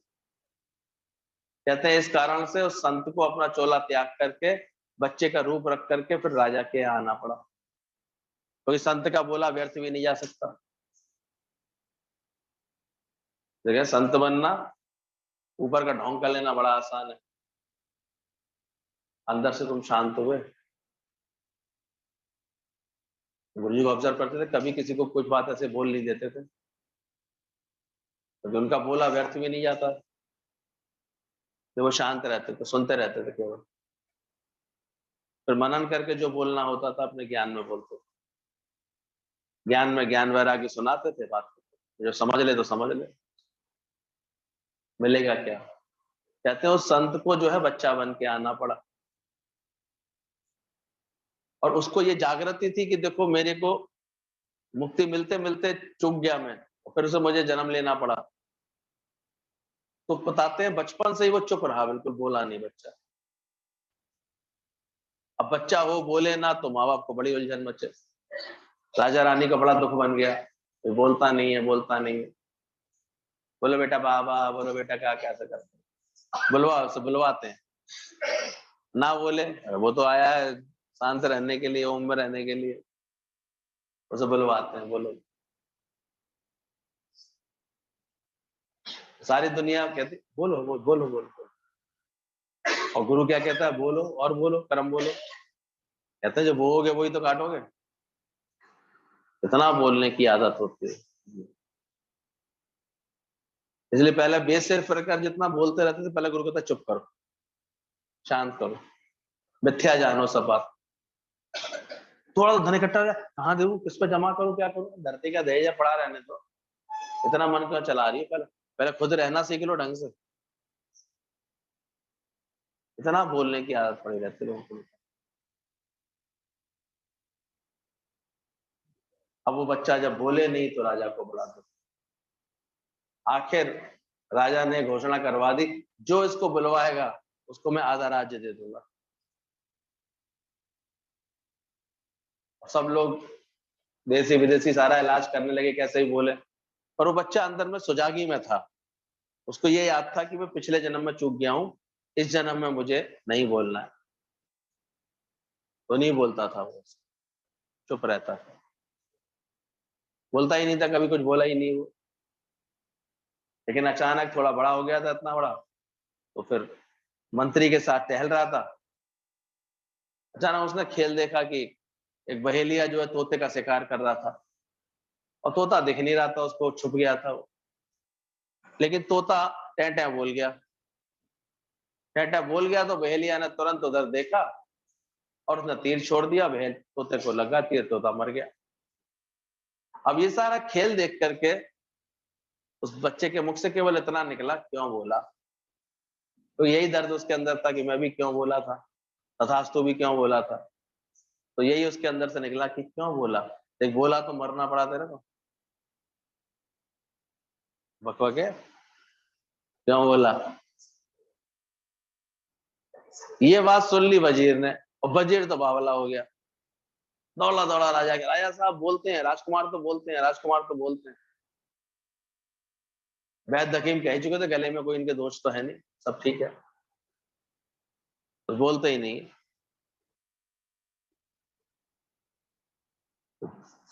कहते हैं इस कारण से उस संत को अपना चोला त्याग करके, बच्चे का रूप रख करके फिर राजा के यहाँ आना पड़ा, क्योंकि संत का बोला व्यर्थ भी नहीं जा सकता। देखिए संत बनना, ऊपर का ढोंग कर लेना बड़ा आसान है, अंदर से तुम शांत हुए। गुरु जी को ऑब्जर्व करते थे, कभी किसी को कुछ बात ऐसे बोल नहीं देते थे, क्योंकि उनका बोला व्यर्थ भी नहीं जाता। तो वो शांत रहते थे, सुनते रहते थे केवल। फिर मनन करके जो बोलना होता था अपने ज्ञान में बोलते थे। ज्ञान में ज्ञान वैराग्य सुनाते थे, बात करते। जो समझ ले तो समझ ले, मिलेगा क्या। कहते हैं उस संत को जो है बच्चा बन के आना पड़ा, और उसको ये जागृति थी कि देखो मेरे को मुक्ति मिलते मिलते चूक गया मैं, और फिर उसे मुझे जन्म लेना पड़ा। तो बताते हैं बचपन से ही वो चुप रहा, बिल्कुल बोला नहीं बच्चा। अब बच्चा हो बोले ना तो माँ बाप को बड़ी उलझन मचे। राजा रानी का बड़ा दुख बन गया, वो बोलता नहीं है, बोलता नहीं है। बोलो बेटा बाबा, बोलो बेटा क्या कैसे करते हैं, बुलवा उसे, बुलवाते हैं। ना बोले, वो तो आया है शांत रहने के लिए, ओम में रहने के लिए, उसे बुलवाते हैं, बोलो। सारी दुनिया कहती बोलो बोलो बोलो बोलो, और गुरु क्या कहता है, बोलो और बोलो, कर्म बोलो। कहते हैं जो बोओगे वही तो काटोगे। इतना बोलने की आदत होती है। इसलिए पहले बेसिर प्रकार जितना बोलते रहते थे, पहले गुरु कहता चुप करो, शांत करो, मिथ्या जानो सब बात। थोड़ा तो धन इकट्ठा हो गया, कहाँ देऊं, किस पे जमा करूं, क्या करूं, धरती का दहेज पड़ा रहने दो, इतना मन क्यों चला रही है। पहले पहले खुद रहना सीख लो ढंग से। इतना बोलने की आदत पड़ी रहती है लोगों को। अब वो बच्चा जब बोले नहीं तो राजा को बड़ा दुख। आखिर राजा ने घोषणा करवा दी, जो इसको बुलवाएगा उसको मैं आधा राज्य दे दूंगा। सब लोग देसी विदेशी सारा इलाज करने लगे, कैसे ही बोले, पर वो बच्चा अंदर में सुजागी में था। उसको ये याद था कि मैं पिछले जन्म में चूक गया हूं, इस जन्म में मुझे नहीं बोलना है। तो नहीं बोलता था वो, चुप रहता था, बोलता ही नहीं था, कभी कुछ बोला ही नहीं वो। लेकिन अचानक थोड़ा बड़ा हो गया था, इतना बड़ा, तो फिर मंत्री के साथ टहल रहा था। अचानक उसने खेल देखा कि एक बहेलिया जो है तोते का शिकार कर रहा था, और तोता दिख नहीं रहा था उसको, छुप गया था वो। लेकिन तोता टै टै बोल गया, टै टै बोल गया, तो बहेलिया ने तुरंत उधर देखा और उसने तीर छोड़ दिया, बहेल तोते को लगा तीर, तोता मर गया। अब ये सारा खेल देख करके उस बच्चे के मुख से केवल इतना निकला, क्यों बोला। तो यही दर्द उसके अंदर था कि मैं भी क्यों बोला था, तथास्तु भी क्यों बोला था। तो यही उसके अंदर से निकला कि क्यों बोला, देख बोला तो मरना पड़ा तेरे को, बकवाके क्यों बोला। ये बात सुन ली वजीर ने, और वजीर तो बावला हो गया, दौड़ा दौड़ा राजा के, राजा साहब बोलते हैं, राजकुमार तो बोलते हैं, राजकुमार तो बोलते हैं। वैद्य हकीम कह चुके थे गले में कोई इनके दोष तो है नहीं, सब ठीक है, तो बोलते ही नहीं।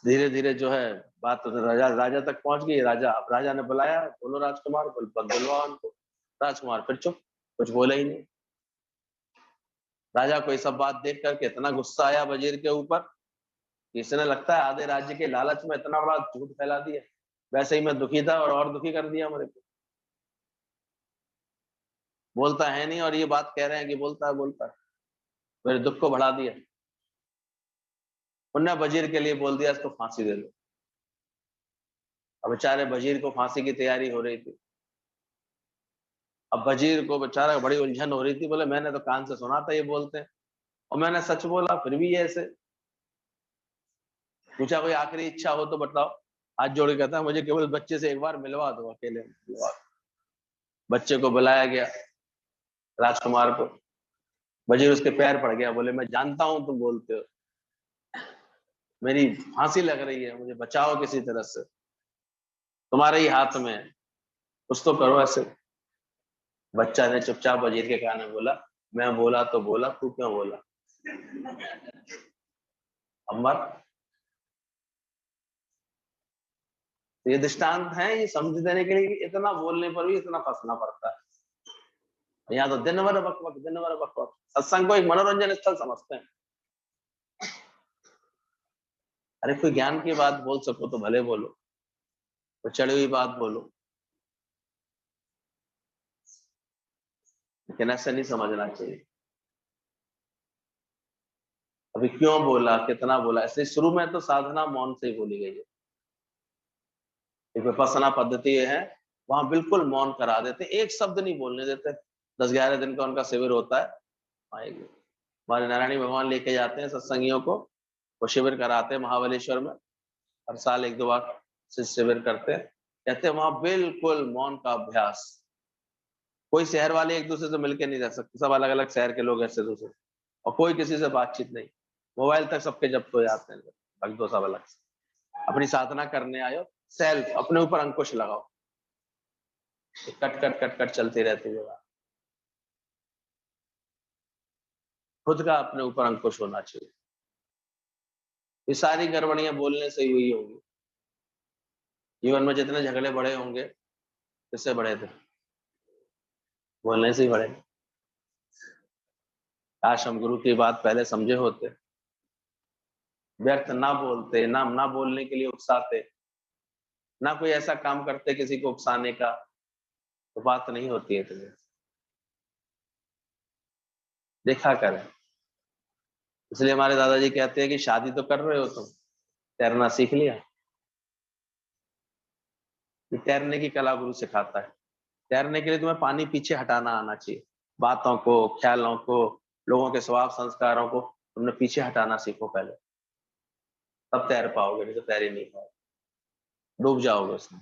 धीरे धीरे जो है बात तो राजा राजा तक पहुंच गई। राजा ने बुलाया, बोलो राजकुमार, बुलवा उनको। राजकुमार फिर चुप, कुछ बोले ही नहीं। राजा को ये सब बात देख करके इतना गुस्सा आया वजीर के ऊपर कि इसने लगता है आधे राज्य के लालच में इतना बड़ा झूठ फैला दिया। वैसे ही मैं दुखी था और दुखी कर दिया मेरे को, बोलता है नहीं, और ये बात कह रहे हैं कि बोलता है बोलता है, मेरे दुख को बढ़ा दिया। उन्होंने वजीर के लिए बोल दिया इसको फांसी दे दो। अब बेचारे वजीर को फांसी की तैयारी हो रही थी। अब वजीर को बेचारा बड़ी उलझन हो रही थी, बोले मैंने तो कान से सुना था ये बोलते हैं, और मैंने सच बोला, फिर भी ये ऐसे। पूछा कोई आखिरी इच्छा हो तो बताओ। हाथ जोड़ के कहता है मुझे केवल बच्चे से एक बार मिलवा दो, अकेले मिलवा दो। बच्चे को बुलाया गया, राजकुमार को। वजीर उसके पैर पड़ गया, बोले मैं जानता हूं तुम बोलते हो, मेरी फांसी लग रही है, मुझे बचाओ किसी तरह से, तुम्हारे ही हाथ में है, कुछ तो करो ऐसे। बच्चा ने चुपचाप वजीर के कान में बोला, मैं बोला तो बोला, तू क्यों बोला। अमर, तो ये दृष्टांत है, ये समझ देने के लिए कि इतना बोलने पर भी इतना फंसना पड़ता है। यहाँ तो दिन भर बकबक, दिन भर बकबक। सत्संग को एक मनोरंजन स्थल समझते हैं। अरे कोई ज्ञान की बात बोल सको तो भले बोलो, कोई चढ़ी हुई बात बोलो। लेकिन ऐसे नहीं समझना चाहिए। अभी क्यों बोला, कितना बोला, ऐसे शुरू में तो साधना मौन से ही बोली गई है। एक विपස්සना पद्धति है, वहां बिल्कुल मौन करा देते, एक शब्द नहीं बोलने देते। 10-11 दिन का उनका शिविर होता है। आएंगे हमारे नारायणी भगवान लेके जाते हैं सत्संगियों को, वो शिविर कराते हैं महाबलेश्वर में, हर साल 1-2 बार से शिविर करते हैं। कहते हैं वहां बिल्कुल मौन का अभ्यास, कोई शहर वाले एक दूसरे से मिलके नहीं रह सकते, सब अलग अलग शहर के लोग ऐसे दूसरे, और कोई किसी से बातचीत नहीं, मोबाइल तक सबके जब्त हो जाते हैं। भक्त दो सब अलग से, अपनी साधना करने आयो, सेल्फ अपने ऊपर अंकुश लगाओ, कट कट कट कट चलती रहती है। खुद का अपने ऊपर अंकुश होना चाहिए। ये सारी गड़बड़ियां बोलने से हुई होंगी। जीवन में जितने झगड़े बड़े होंगे, किससे बड़े थे? बोलने से ही बड़े। काश हम गुरु की बात पहले समझे होते, व्यर्थ ना बोलते, ना बोलने के लिए उकसाते, ना कोई ऐसा काम करते किसी को उकसाने का, तो बात नहीं होती है। तुम्हें देखा करें। इसलिए हमारे दादाजी कहते हैं कि शादी तो कर रहे हो तुम, तैरना सीख लिया? ये तैरने की कला गुरु सिखाता है। तैरने के लिए तुम्हें पानी पीछे हटाना आना चाहिए, बातों को, ख्यालों को, लोगों के स्वभाव संस्कारों को तुमने पीछे हटाना सीखो पहले, तब तैर पाओगे, नहीं तो तैर ही नहीं पाओगे, डूब जाओगे उसमें।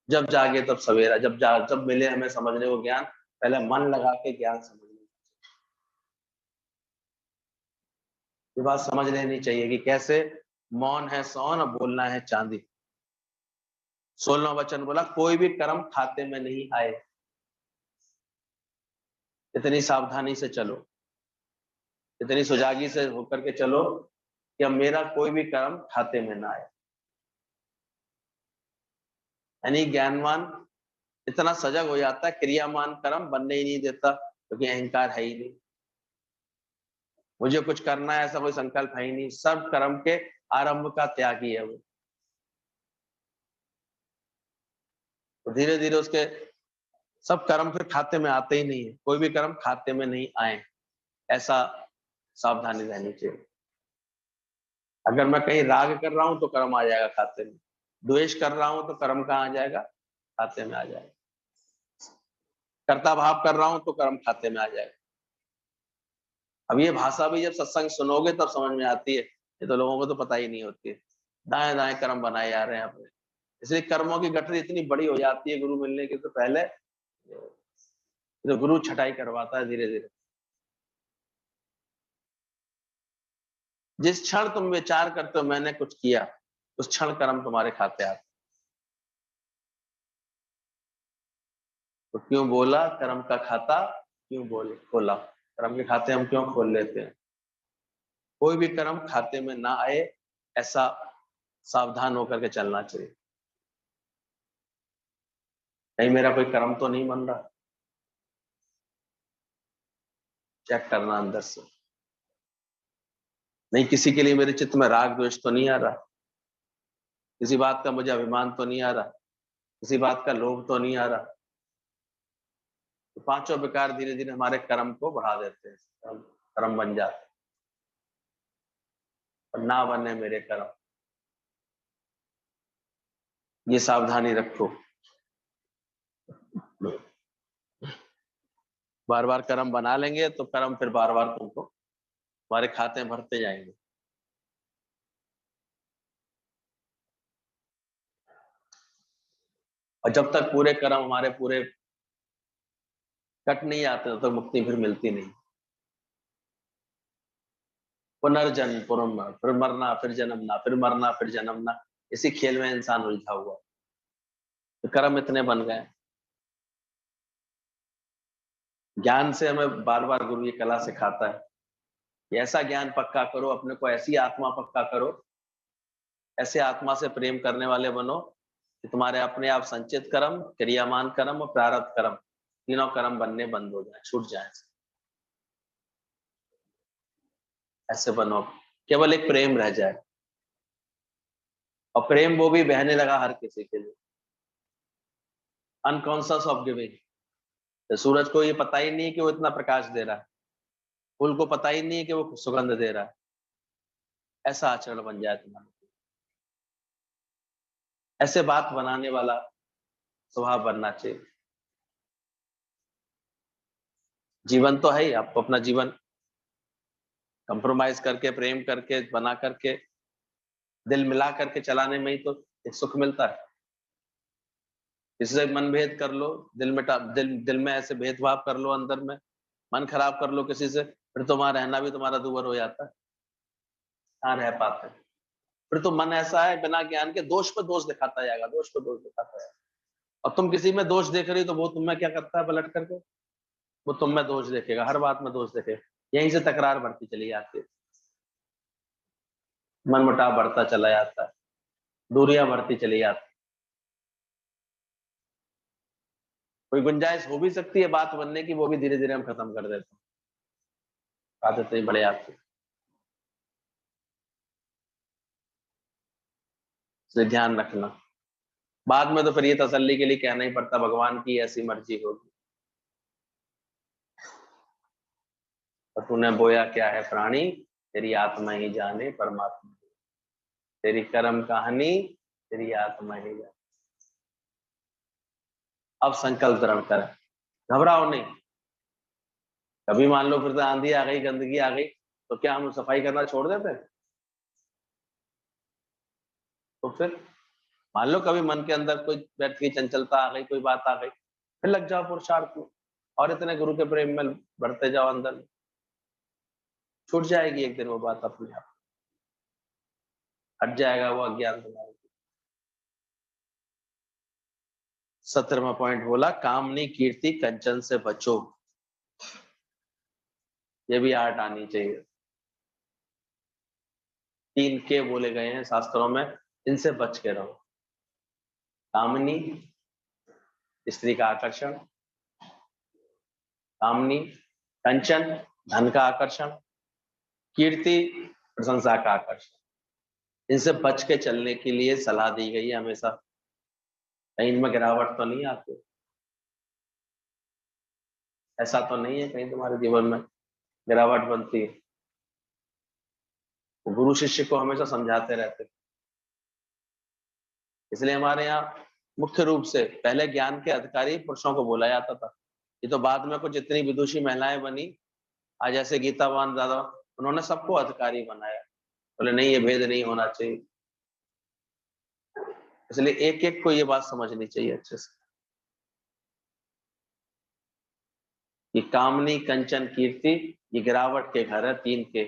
जब जागे तब सवेरा, जब मिले हमें समझने को ज्ञान, पहले मन लगा के ज्ञान समझ लेना। ये बात समझ लेनी चाहिए कि कैसे मौन है सोन और बोलना है चांदी। 16वां वचन बोला, कोई भी कर्म खाते में नहीं आए। इतनी सावधानी से चलो, इतनी सुजागी से होकर के चलो कि अब मेरा कोई भी कर्म खाते में ना आए। यानी ज्ञानवान इतना सजग हो जाता है, क्रियामान कर्म बनने ही नहीं देता, क्योंकि अहंकार है ही नहीं, मुझे कुछ करना है ऐसा कोई संकल्प है ही नहीं, सब कर्म के आरंभ का त्यागी है वो। तो धीरे धीरे उसके सब कर्म फिर खाते में आते ही नहीं है, कोई भी कर्म खाते में नहीं आए, ऐसा सावधानी रहनी चाहिए। अगर मैं कहीं राग कर रहा हूं तो कर्म आ जाएगा खाते में, द्वेष कर रहा हूं तो कर्म कहाँ आ जाएगा? खाते में आ जाएगा। कर्ता भाव कर रहा हूं तो कर्म खाते में आ जाएगा। अब ये भाषा भी जब सत्संग सुनोगे तब समझ में आती है, ये तो लोगों को तो पता ही नहीं होती है, दाएं दाएं कर्म बनाए जा रहे हैं अपने। इसलिए कर्मों की गठरी इतनी बड़ी हो जाती है गुरु मिलने के तो पहले, तो गुरु छटाई करवाता है धीरे धीरे। जिस क्षण तुम विचार करते हो मैंने कुछ किया, उस क्षण कर्म तुम्हारे खाते आते। तो क्यों बोला कर्म का खाता, क्यों बोले खोला, कर्म के खाते हम क्यों खोल लेते हैं? कोई भी कर्म खाते में ना आए, ऐसा सावधान होकर के चलना चाहिए। कहीं मेरा कोई कर्म तो नहीं बन रहा, चेक करना अंदर से। नहीं किसी के लिए मेरे चित्त में राग द्वेष तो नहीं आ रहा, किसी बात का मुझे अभिमान तो नहीं आ रहा, किसी बात का लोभ तो नहीं आ रहा। तो पांचों विकार धीरे धीरे हमारे कर्म को बढ़ा देते हैं, कर्म बन जाते, और ना बने मेरे कर्म, ये सावधानी रखो। बार बार कर्म बना लेंगे तो कर्म फिर बार बार तुमको हमारे खाते में भरते जाएंगे। और जब तक पूरे कर्म हमारे पूरे कट नहीं आते तब तक मुक्ति फिर मिलती नहीं। पुनर्जन्म पुनर्मरण, फिर मरना फिर जन्मना, फिर मरना फिर जन्मना, इसी खेल में इंसान उलझा हुआ। तो कर्म इतने बन गए। ज्ञान से हमें बार बार गुरु ये कला सिखाता है कि ऐसा ज्ञान पक्का करो, अपने को ऐसी आत्मा पक्का करो, ऐसे आत्मा से प्रेम करने वाले बनो कि तुम्हारे अपने आप संचित कर्म, क्रियामान कर्म और प्रारब्ध कर्म, तीनों कर्म बनने बंद हो जाए, छूट जाए। ऐसे बनो, केवल एक प्रेम रह जाए, और प्रेम वो भी बहने लगा हर किसी के लिए। Unconscious of giving. सूरज को ये पता ही नहीं कि वो इतना प्रकाश दे रहा है, फूल को पता ही नहीं कि वो सुगंध दे रहा है। ऐसा आचरण बन जाए तुम्हारा, ऐसे बात बनाने वाला स्वभाव बनना चाहिए। जीवन तो है ही, आपको अपना जीवन कंप्रोमाइज करके, प्रेम करके, बना करके, दिल मिला करके चलाने में ही तो एक सुख मिलता है। इससे मनभेद कर लो, दिल में ऐसे भेदभाव कर लो, अंदर में मन खराब कर लो किसी से, फिर तुम्हारा रहना भी तुम्हारा दूभर हो जाता है, कहाँ रह पाते हैं। फिर तो मन ऐसा है बिना ज्ञान के दोष पे दोष दिखाता जाएगा, दोष पे दोष दिखाता जाएगा। और तुम किसी में दोष देख रही हो तो वो तुम में क्या करता है, पलट करके वो तुम में दोष देखेगा, हर बात में दोष देखेगा। यहीं से तकरार बढ़ती चली जाती है, मनमुटाव बढ़ता चला जाता है, दूरियां बढ़ती चली जाती। कोई गुंजाइश हो भी सकती है बात बनने की, वो भी धीरे धीरे हम खत्म कर देते हैं, आदतें बड़े आती है। इसलिए ध्यान रखना, बाद में तो फिर ये तसल्ली के लिए कहना ही पड़ता, भगवान की ऐसी मर्जी होगी। तो तूने बोया क्या है प्राणी, तेरी आत्मा ही जाने परमात्मा, तेरी कर्म कहानी तेरी आत्मा ही जाने। अब संकल्प ग्रहण कर, घबराओ नहीं। कभी मान लो फिर से आंधी आ गई, गंदगी आ गई, तो क्या हम सफाई करना छोड़ देते? तो फिर मान लो कभी मन के अंदर कोई व्यक्ति की चंचलता आ गई, कोई बात आ गई, फिर लग जाओ पुरुषार्थ में और इतने गुरु के प्रेम में बढ़ते जाओ, अंदर छूट जाएगी एक दिन वो बात, अपने आप हट जाएगा वो अज्ञान तुम्हारे। 17वां पॉइंट बोला, कामनी कीर्ति कंचन से बचो। ये भी आर्ट आनी चाहिए। 3 के बोले गए हैं शास्त्रों में, इनसे बच के रहो। कामनी, स्त्री का आकर्षण, कामनी, कंचन, धन का आकर्षण, कीर्ति, प्रशंसा का आकर्षण। इनसे बच के चलने के लिए सलाह दी गई है हमेशा। कहीं इनमें गिरावट तो नहीं आती, ऐसा तो नहीं है कहीं तुम्हारे जीवन में गिरावट बनती है। गुरु शिष्य को हमेशा समझाते रहते, इसलिए हमारे यहाँ मुख्य रूप से पहले ज्ञान के अधिकारी पुरुषों को बोला जाता था। ये तो बाद में कुछ जितनी विदुषी महिलाएं बनी आज, जैसे गीतावान दादा, उन्होंने सबको अधिकारी बनाया, बोले नहीं ये भेद नहीं होना चाहिए। इसलिए एक एक को ये बात समझनी चाहिए अच्छे से कि कामनी, कंचन, कीर्ति, ये गिरावट के घर है 3 के।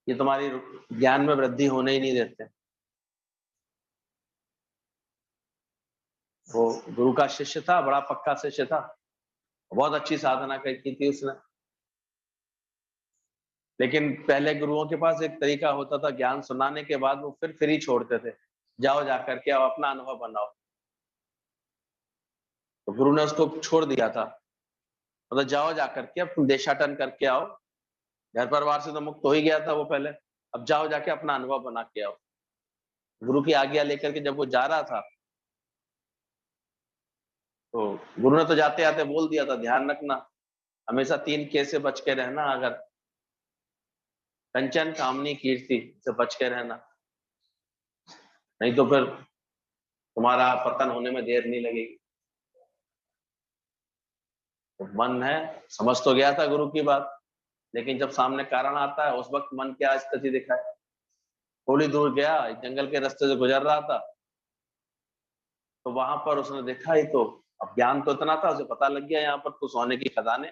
ये तुम्हारी ज्ञान में वृद्धि होने ही नहीं देते। वो गुरु का शिष्य था, बड़ा पक्का शिष्य था, बहुत अच्छी साधना की थी उसने, लेकिन पहले गुरुओं के पास एक तरीका होता था, ज्ञान सुनाने के बाद वो फिर फ्री छोड़ते थे, जाओ जाकर के आओ अपना अनुभव बनाओ। तो गुरु ने उसको छोड़ दिया था, मतलब जाओ जाकर के अब तुम देशाटन करके आओ, घर परिवार से तो मुक्त हो ही गया था वो पहले, अब जाओ जाके अपना अनुभव बना के आओ। गुरु की आज्ञा लेकर के जब वो जा रहा था, तो गुरु ने तो जाते आते बोल दिया था, ध्यान रखना हमेशा 3 के से बच के रहना, अगर कंचन, कामनी, कीर्ति से बच के रहना, नहीं तो फिर तुम्हारा पतन होने में देर नहीं लगेगी। तो मन है, समझ तो गया था गुरु की बात, लेकिन जब सामने कारण आता है उस वक्त मन क्या स्थिति दिखाए। थोड़ी दूर गया, जंगल के रास्ते से गुजर रहा था, तो वहां पर उसने देखा ही तो, अब ज्ञान तो इतना था, उसे पता लग गया यहाँ पर तो सोने की खदानें,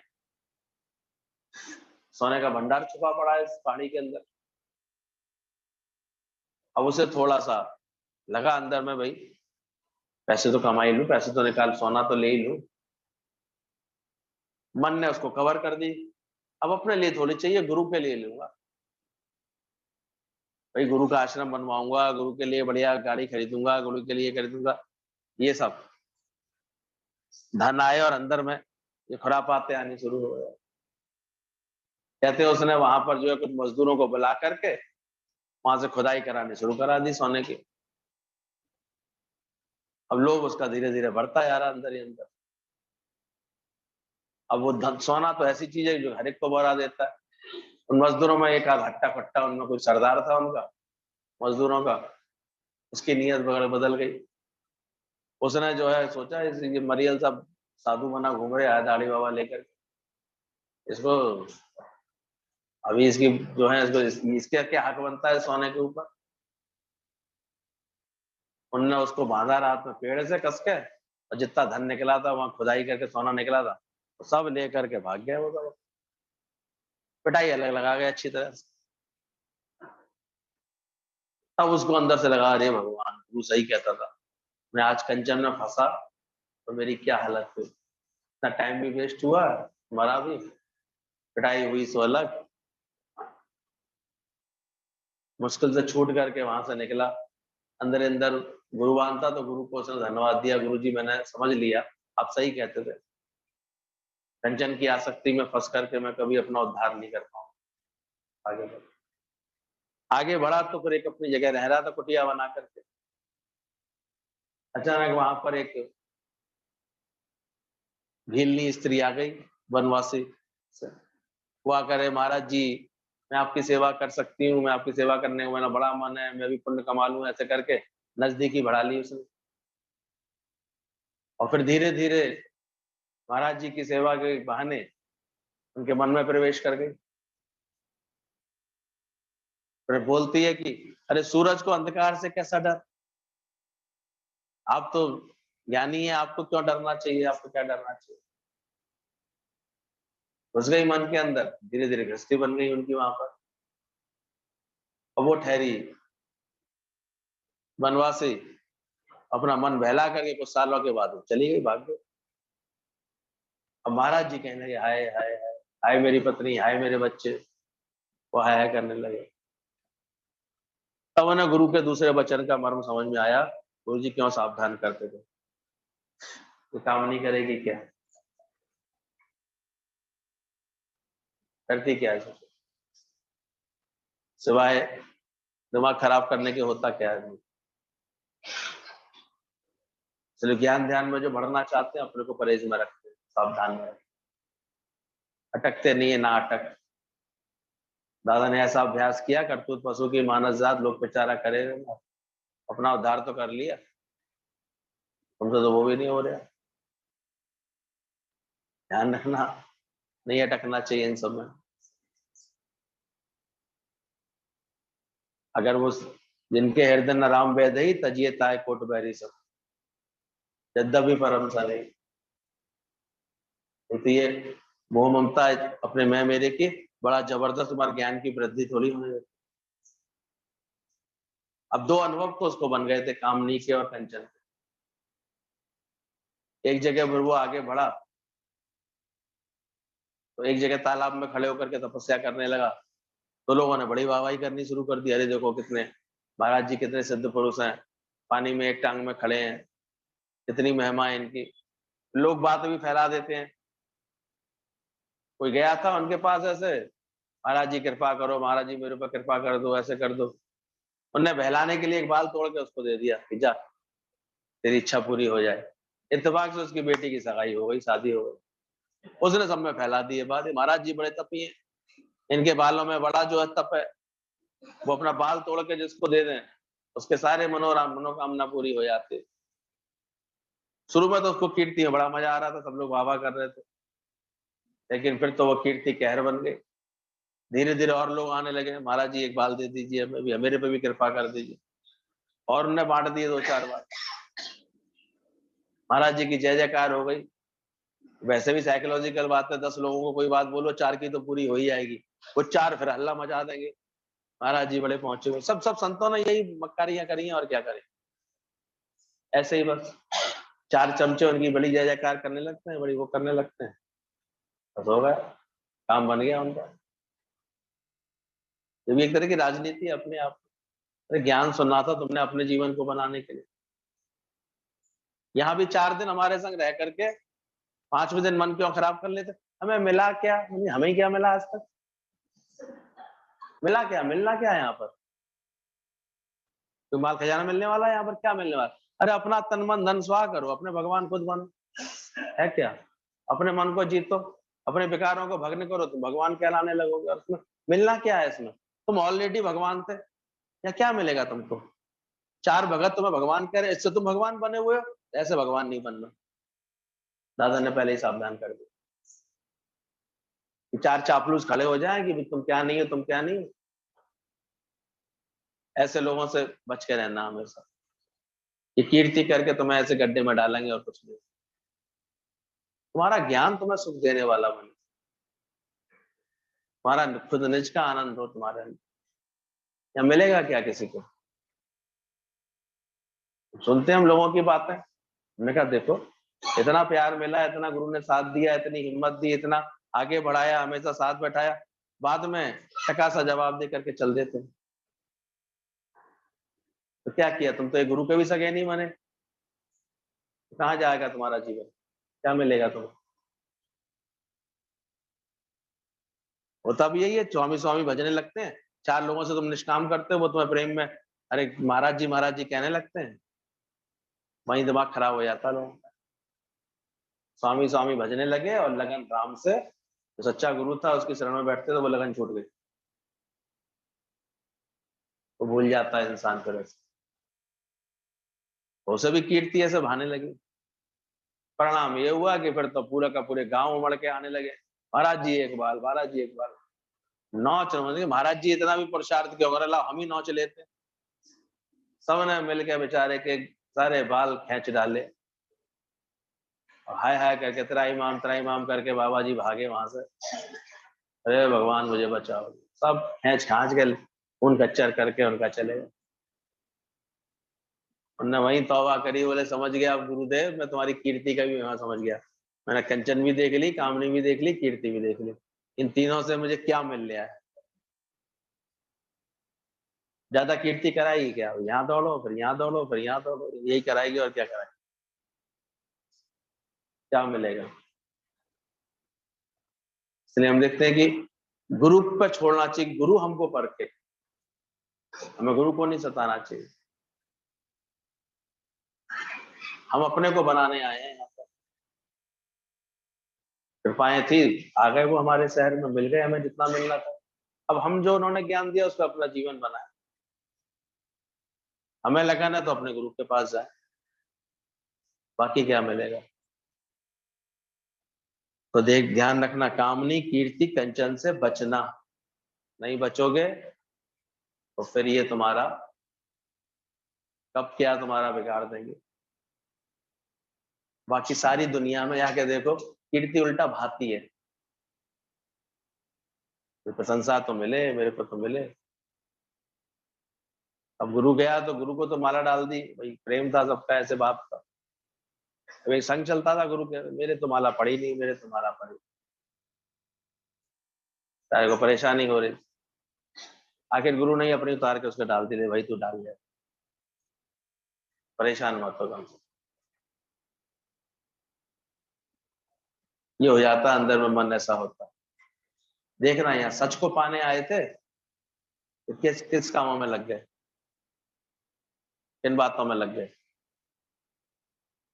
सोने का भंडार छुपा पड़ा है इस पहाड़ी के अंदर। अब उसे थोड़ा सा लगा अंदर में, भाई पैसे तो कमा ही लूं, पैसे तो निकाल, सोना तो ले ही लूं। मन ने उसको कवर कर दी, अब अपने लिए थोड़ी चाहिए, गुरु के लिए लूंगा, भाई गुरु का आश्रम बनवाऊंगा, गुरु के लिए बढ़िया गाड़ी खरीदूंगा, गुरु के लिए खरीदूंगा, ये सब धन आए और अंदर में ये खुरापाते आनी शुरू हो गए। कहते हैं उसने वहां पर जो है कुछ मजदूरों को बुला करके वहां से खुदाई करानी शुरू करा दी सोने की। अब लोभ उसका धीरे धीरे बढ़ता जा रहा अंदर ही अंदर। अब वो धन सोना तो ऐसी चीज है जो हर एक को बढ़ा देता है। उन मजदूरों में एक आध हट्टा कट्टा, उनमें कोई सरदार था उनका मजदूरों का, उसकी नीयत बदल गई। उसने जो है सोचा ये मरियल साहब साधु बना घूम रहे है दाढ़ी बाबा लेकर, इसको अभी इसकी जो है इसके क्या हक बनता है सोने के ऊपर। उनने उसको बांधा रात में पेड़ से कस के, और जितना धन निकला था वहां खुदाई करके सोना निकला था तो सब लेकर के भाग गए वो सब। पिटाई अलग लगा गए अच्छी तरह से। तब उसको अंदर से लगा, अरे भगवान तू सही कहता था, मैं आज कंचन में फंसा तो मेरी क्या हालत हुई, इतना टाइम भी वेस्ट हुआ, मरा भी, पिटाई हुई सो अलग। मुश्किल से छूट करके वहां से निकला, अंदर अंदर गुरुवान था तो गुरु को उसने धन्यवाद दिया, गुरु जी मैंने समझ लिया, आप सही कहते थे, कंचन की आसक्ति में फंस करके मैं कभी अपना उद्धार नहीं कर पाऊंगा। आगे बढ़ा तो फिर एक अपनी जगह रह रहा था कुटिया बना करके। अचानक वहां पर एक भीलनी स्त्री आ गई वनवासी से। वो आकर, महाराज जी मैं आपकी सेवा कर सकती हूँ, मैं आपकी सेवा करने का मेरा बड़ा मन है, मैं भी पुण्य कमा लूं, ऐसे करके नजदीकी बढ़ा ली उसने। और फिर धीरे धीरे महाराज जी की सेवा के बहाने उनके मन में प्रवेश कर गई। फिर बोलती है कि अरे सूरज को अंधकार से कैसा डर, आप तो ज्ञानी है, आपको क्यों डरना चाहिए, आपको क्या डरना चाहिए। घुस गई मन के अंदर, धीरे धीरे गृहस्थी बन गई उनकी वहां पर। और वो ठहरी वनवासी, अपना मन बहला करके कुछ सालों के बाद वो चली गई, भाग गई। अब महाराज जी कहने लगे, हाय हाय हाय, हाय मेरी पत्नी, हाय मेरे बच्चे, वो हाय हाय करने लगे। तब उन्हें गुरु के दूसरे वचन का मर्म समझ में आया, गुरु जी क्यों सावधान करते थे, तो काम नहीं करेगी क्या, करती क्या है सिवाय दिमाग खराब करने के, होता क्या है। इसलिए ज्ञान ध्यान में जो बढ़ना चाहते हैं अपने को परहेज में रखते हैं, सावधान में रखते, अटकते नहीं है ना अटक। दादा ने ऐसा अभ्यास किया, करतूत पशु की मानस जात लोग बेचारा करे, अपना उद्धार तो कर लिया, तुमसे तो वो भी नहीं हो रहा। ध्यान रखना, नहीं अटकना चाहिए इन सब में। अगर वो जिनके हृदय न राम वेद ही तजिए ताय कोट बैरी सब, यद्यपि परम सा नहीं। तो ये मोह ममता अपने मैं मेरे की बड़ा जबरदस्त तुम्हारे ज्ञान की वृद्धि थोड़ी होने देती। अब दो अनुभव तो उसको बन गए थे, कामनी के और कंचन के। एक जगह फिर वो आगे बढ़ा तो एक जगह तालाब में खड़े होकर के तपस्या करने लगा, तो लोगों ने बड़ी वाहवाही करनी शुरू कर दी, अरे देखो कितने महाराज जी कितने सिद्ध पुरुष हैं, पानी में एक टांग में खड़े हैं, कितनी महिमा है इनकी। लोग बात भी फैला देते हैं। कोई गया था उनके पास ऐसे, महाराज जी कृपा करो, महाराज जी मेरे ऊपर कृपा कर दो, ऐसे कर दो। उनने बहलाने के लिए एक बाल तोड़ के उसको दे दिया कि जा तेरी इच्छा पूरी हो जाए। इत्तेफाक से उसकी बेटी की सगाई हो गई, शादी हो गई। उसने सब में फैला दी ये बात, महाराज जी बड़े तपी हैं, इनके बालों में बड़ा जो है तप है, वो अपना बाल तोड़ के जिसको दे दें उसके सारे मनोकामना पूरी हो जाती है। शुरू में तो उसको कीर्ति में बड़ा मजा आ रहा था, सब लोग वाह वाह कर रहे थे, लेकिन फिर तो वो कीर्ति कहर बन गई। धीरे धीरे और लोग आने लगे, महाराज जी एक बाल दे दीजिए हमें भी, मेरे पे भी कृपा कर दीजिए। और उन्हें बांट दिए 2-4 बार। महाराज जी की जय जयकार हो गई। वैसे भी साइकोलॉजिकल बात है, 10 लोगों को कोई बात बोलो, 4 की तो पूरी हो ही जाएगी, वो 4 फिर हल्ला मचा देंगे, महाराज जी बड़े पहुंचे हुए। सब सब संतों ने यही मक्कारियां करी हैं और क्या करें। ऐसे ही बस 4 चमचे उनकी बड़ी जय जयकार करने लगते हैं, बड़ी वो करने लगते हैं, बस हो गया, काम बन गया उनका। ये भी एक तरह की राजनीति है अपने आप। अरे ज्ञान सुनना था तुमने अपने जीवन को बनाने के लिए। यहाँ भी 4 दिन हमारे संग रह करके 5वें दिन मन क्यों खराब कर लेते, हमें मिला क्या, हमें क्या मिला आज तक, मिला क्या, मिलना क्या है यहाँ पर। कोई माल खजाना मिलने वाला है यहाँ पर? क्या मिलने वाला? अरे अपना तन मन धन स्वाह करो, अपने भगवान खुद बनो, है क्या? अपने मन को जीतो, अपने विकारों को भग्न करो, तुम भगवान कहलाने लगोगे। और उसमें मिलना क्या है? इसमें तुम ऑलरेडी भगवान थे, या क्या मिलेगा तुमको? 4 भगत तुम्हें भगवान कह रहे, इससे तुम भगवान बने हुए हो, ऐसे भगवान नहीं बनना। दादा ने पहले ही सावधान कर दिया कि 4 चापलूस खड़े हो जाए कि तुम क्या नहीं हो, तुम क्या नहीं हो। ऐसे लोगों से बच के रहना हमेशा, ये कीर्ति करके तुम्हें ऐसे गड्ढे में डालेंगे और कुछ नहीं। तुम्हारा ज्ञान तुम्हें सुख देने वाला बने, तुम्हारा खुद निज का आनंद हो तुम्हारे अंदर, या मिलेगा क्या किसी को? सुनते हम लोगों की बातें, हमने कहा देखो इतना प्यार मिला, इतना गुरु ने साथ दिया, इतनी हिम्मत दी, इतना आगे बढ़ाया, हमेशा साथ बैठाया, बाद में टका सा जवाब दे करके चल देते। तो क्या किया? तुम तो एक गुरु के भी सगे नहीं बने, कहाँ जाएगा तुम्हारा जीवन? क्या मिलेगा तुम्हें? वो तब यही है, स्वामी स्वामी भजने लगते हैं, 4 लोगों से तुम निष्काम करते हो, वो तुम्हें प्रेम में अरे महाराज जी कहने लगते हैं, वहीं दिमाग खराब हो जाता है लोगों का। स्वामी स्वामी भजने लगे और लगन राम से, जो सच्चा गुरु था उसके शरण में बैठते तो वो लगन छूट गई, वो भूल जाता है इंसान फिर ऐसे। उसे भी कीर्ति ऐसे भाने लगी। परिणाम ये हुआ कि फिर तो पूरा का पूरे गांव उमड़ के आने लगे, महाराज जी एक बार, महाराज जी एक बार। नौच रहे, महाराज जी इतना भी पुरुषार्थ क्यों कर, ला हम ही नौच लेते। सबने मिलके बेचारे के सारे बाल खींच डाले, और हाय हाय करके तेरा इमाम करके बाबा जी भागे वहां से। अरे भगवान मुझे बचाओ, सब खींच खांच के खून कच्चर करके उनका चले गए। उनने वहीं तौबा करी, बोले समझ गया अब गुरुदेव, मैं तुम्हारी कीर्ति का भी वहां समझ गया। मैंने कंचन भी देख ली, कामनी भी देख ली, कीर्ति भी देख ली, इन तीनों से मुझे क्या मिल लिया है? ज्यादा कीर्ति कराएगी क्या? यहाँ दौड़ो फिर यहाँ दौड़ो फिर यहाँ दौड़ो, यही कराएगी और क्या कराएगी? क्या मिलेगा? इसलिए हम देखते हैं कि गुरु पर छोड़ना चाहिए, गुरु हमको परखे, हमें गुरु को नहीं सताना चाहिए। हम अपने को बनाने आए हैं यहाँ पर, कृपाएं थी, आ गए वो हमारे शहर में, मिल गए हमें जितना मिलना था। अब हम जो उन्होंने ज्ञान दिया उसको अपना जीवन बनाए, हमें लगन है तो अपने गुरु के पास जाए, बाकी क्या मिलेगा? तो देख ध्यान रखना, कामनी कीर्ति कंचन से बचना, नहीं बचोगे तो फिर ये तुम्हारा कब क्या तुम्हारा बिगाड़ देंगे। बाकी सारी दुनिया में आके देखो, कीर्ति उल्टा भाती है, तो प्रशंसा तो मिले, मेरे को तो मिले। अब गुरु गया तो गुरु को तो माला डाल दी, भाई प्रेम था सबका ऐसे बाप का, भाई संग चलता था गुरु के, मेरे तो माला पड़ी नहीं, मेरे तो माला पड़ी, सारे को परेशानी हो रही। आखिर गुरु ने अपनी उतार के उसके डाल दी, भाई तू डाल दे, परेशान मत हो हमसे। ये हो जाता अंदर में, मन ऐसा होता। देखना यहाँ सच को पाने आए थे तो किस किस कामों में लग गए, किन बातों में लग गए,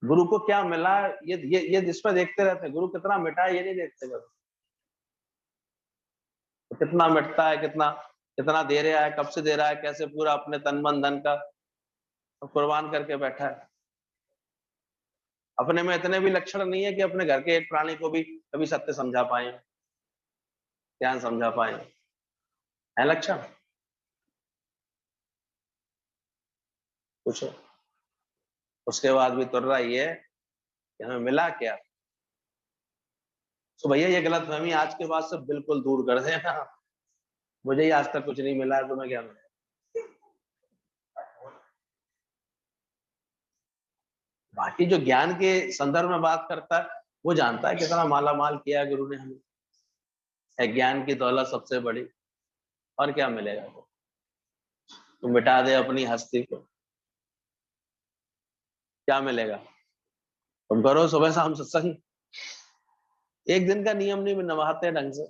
गुरु को क्या मिला, ये जिस पर देखते रहते हैं, गुरु कितना मिटा है ये नहीं देखते कभी, तो कितना मिटता है, कितना कितना दे रहा है, कब से दे रहा है, कैसे पूरा अपने तन मन धन का कुर्बान करके बैठा है। अपने में इतने भी लक्षण नहीं है कि अपने घर के एक प्राणी को भी कभी सत्य समझा पाए, ज्ञान समझा पाए, है लक्षण कुछ? उसके बाद भी तुर रहा ही है कि हमें मिला क्या। तो भैया ये गलतफहमी आज के बाद से बिल्कुल दूर कर देना, मुझे ही आज तक कुछ नहीं मिला है, तुम्हें क्या मिला? बाकी जो ज्ञान के संदर्भ में बात करता है वो जानता है कितना माला माल किया है गुरु ने हमें, है ज्ञान की दौलत सबसे बड़ी, और क्या मिलेगा? तुम मिटा दे अपनी हस्ती को, क्या मिलेगा? तुम करो सुबह शाम सत्संग, एक दिन का नियम नहीं नभाते ढंग से,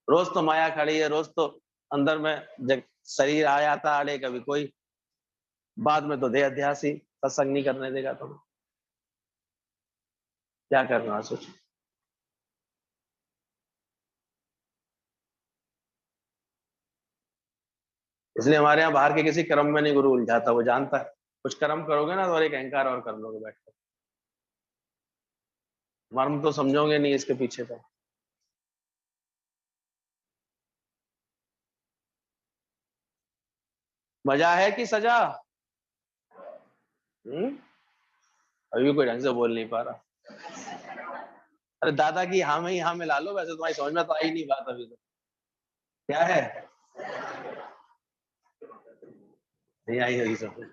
रोज तो माया खड़ी है, रोज तो अंदर में शरीर आ जाता आड़े, कभी कोई, बाद में तो देह अध्यास ही, सत्संग नहीं करने देगा तो क्या करना सोचो। इसलिए हमारे यहाँ बाहर के किसी कर्म में नहीं गुरु उलझाता, वो जानता है कुछ कर्म करोगे ना तो और एक अहंकार और कर लोगे बैठकर, मर्म तो समझोगे नहीं इसके पीछे तो। मजा है कि सजा? अभी कोई ढंग से बोल नहीं पा रहा। अरे दादा की हाँ में ही हाँ मिला लो, वैसे तुम्हारी समझ में तो आई नहीं बात अभी तो। क्या है? नहीं आई होगी समझ।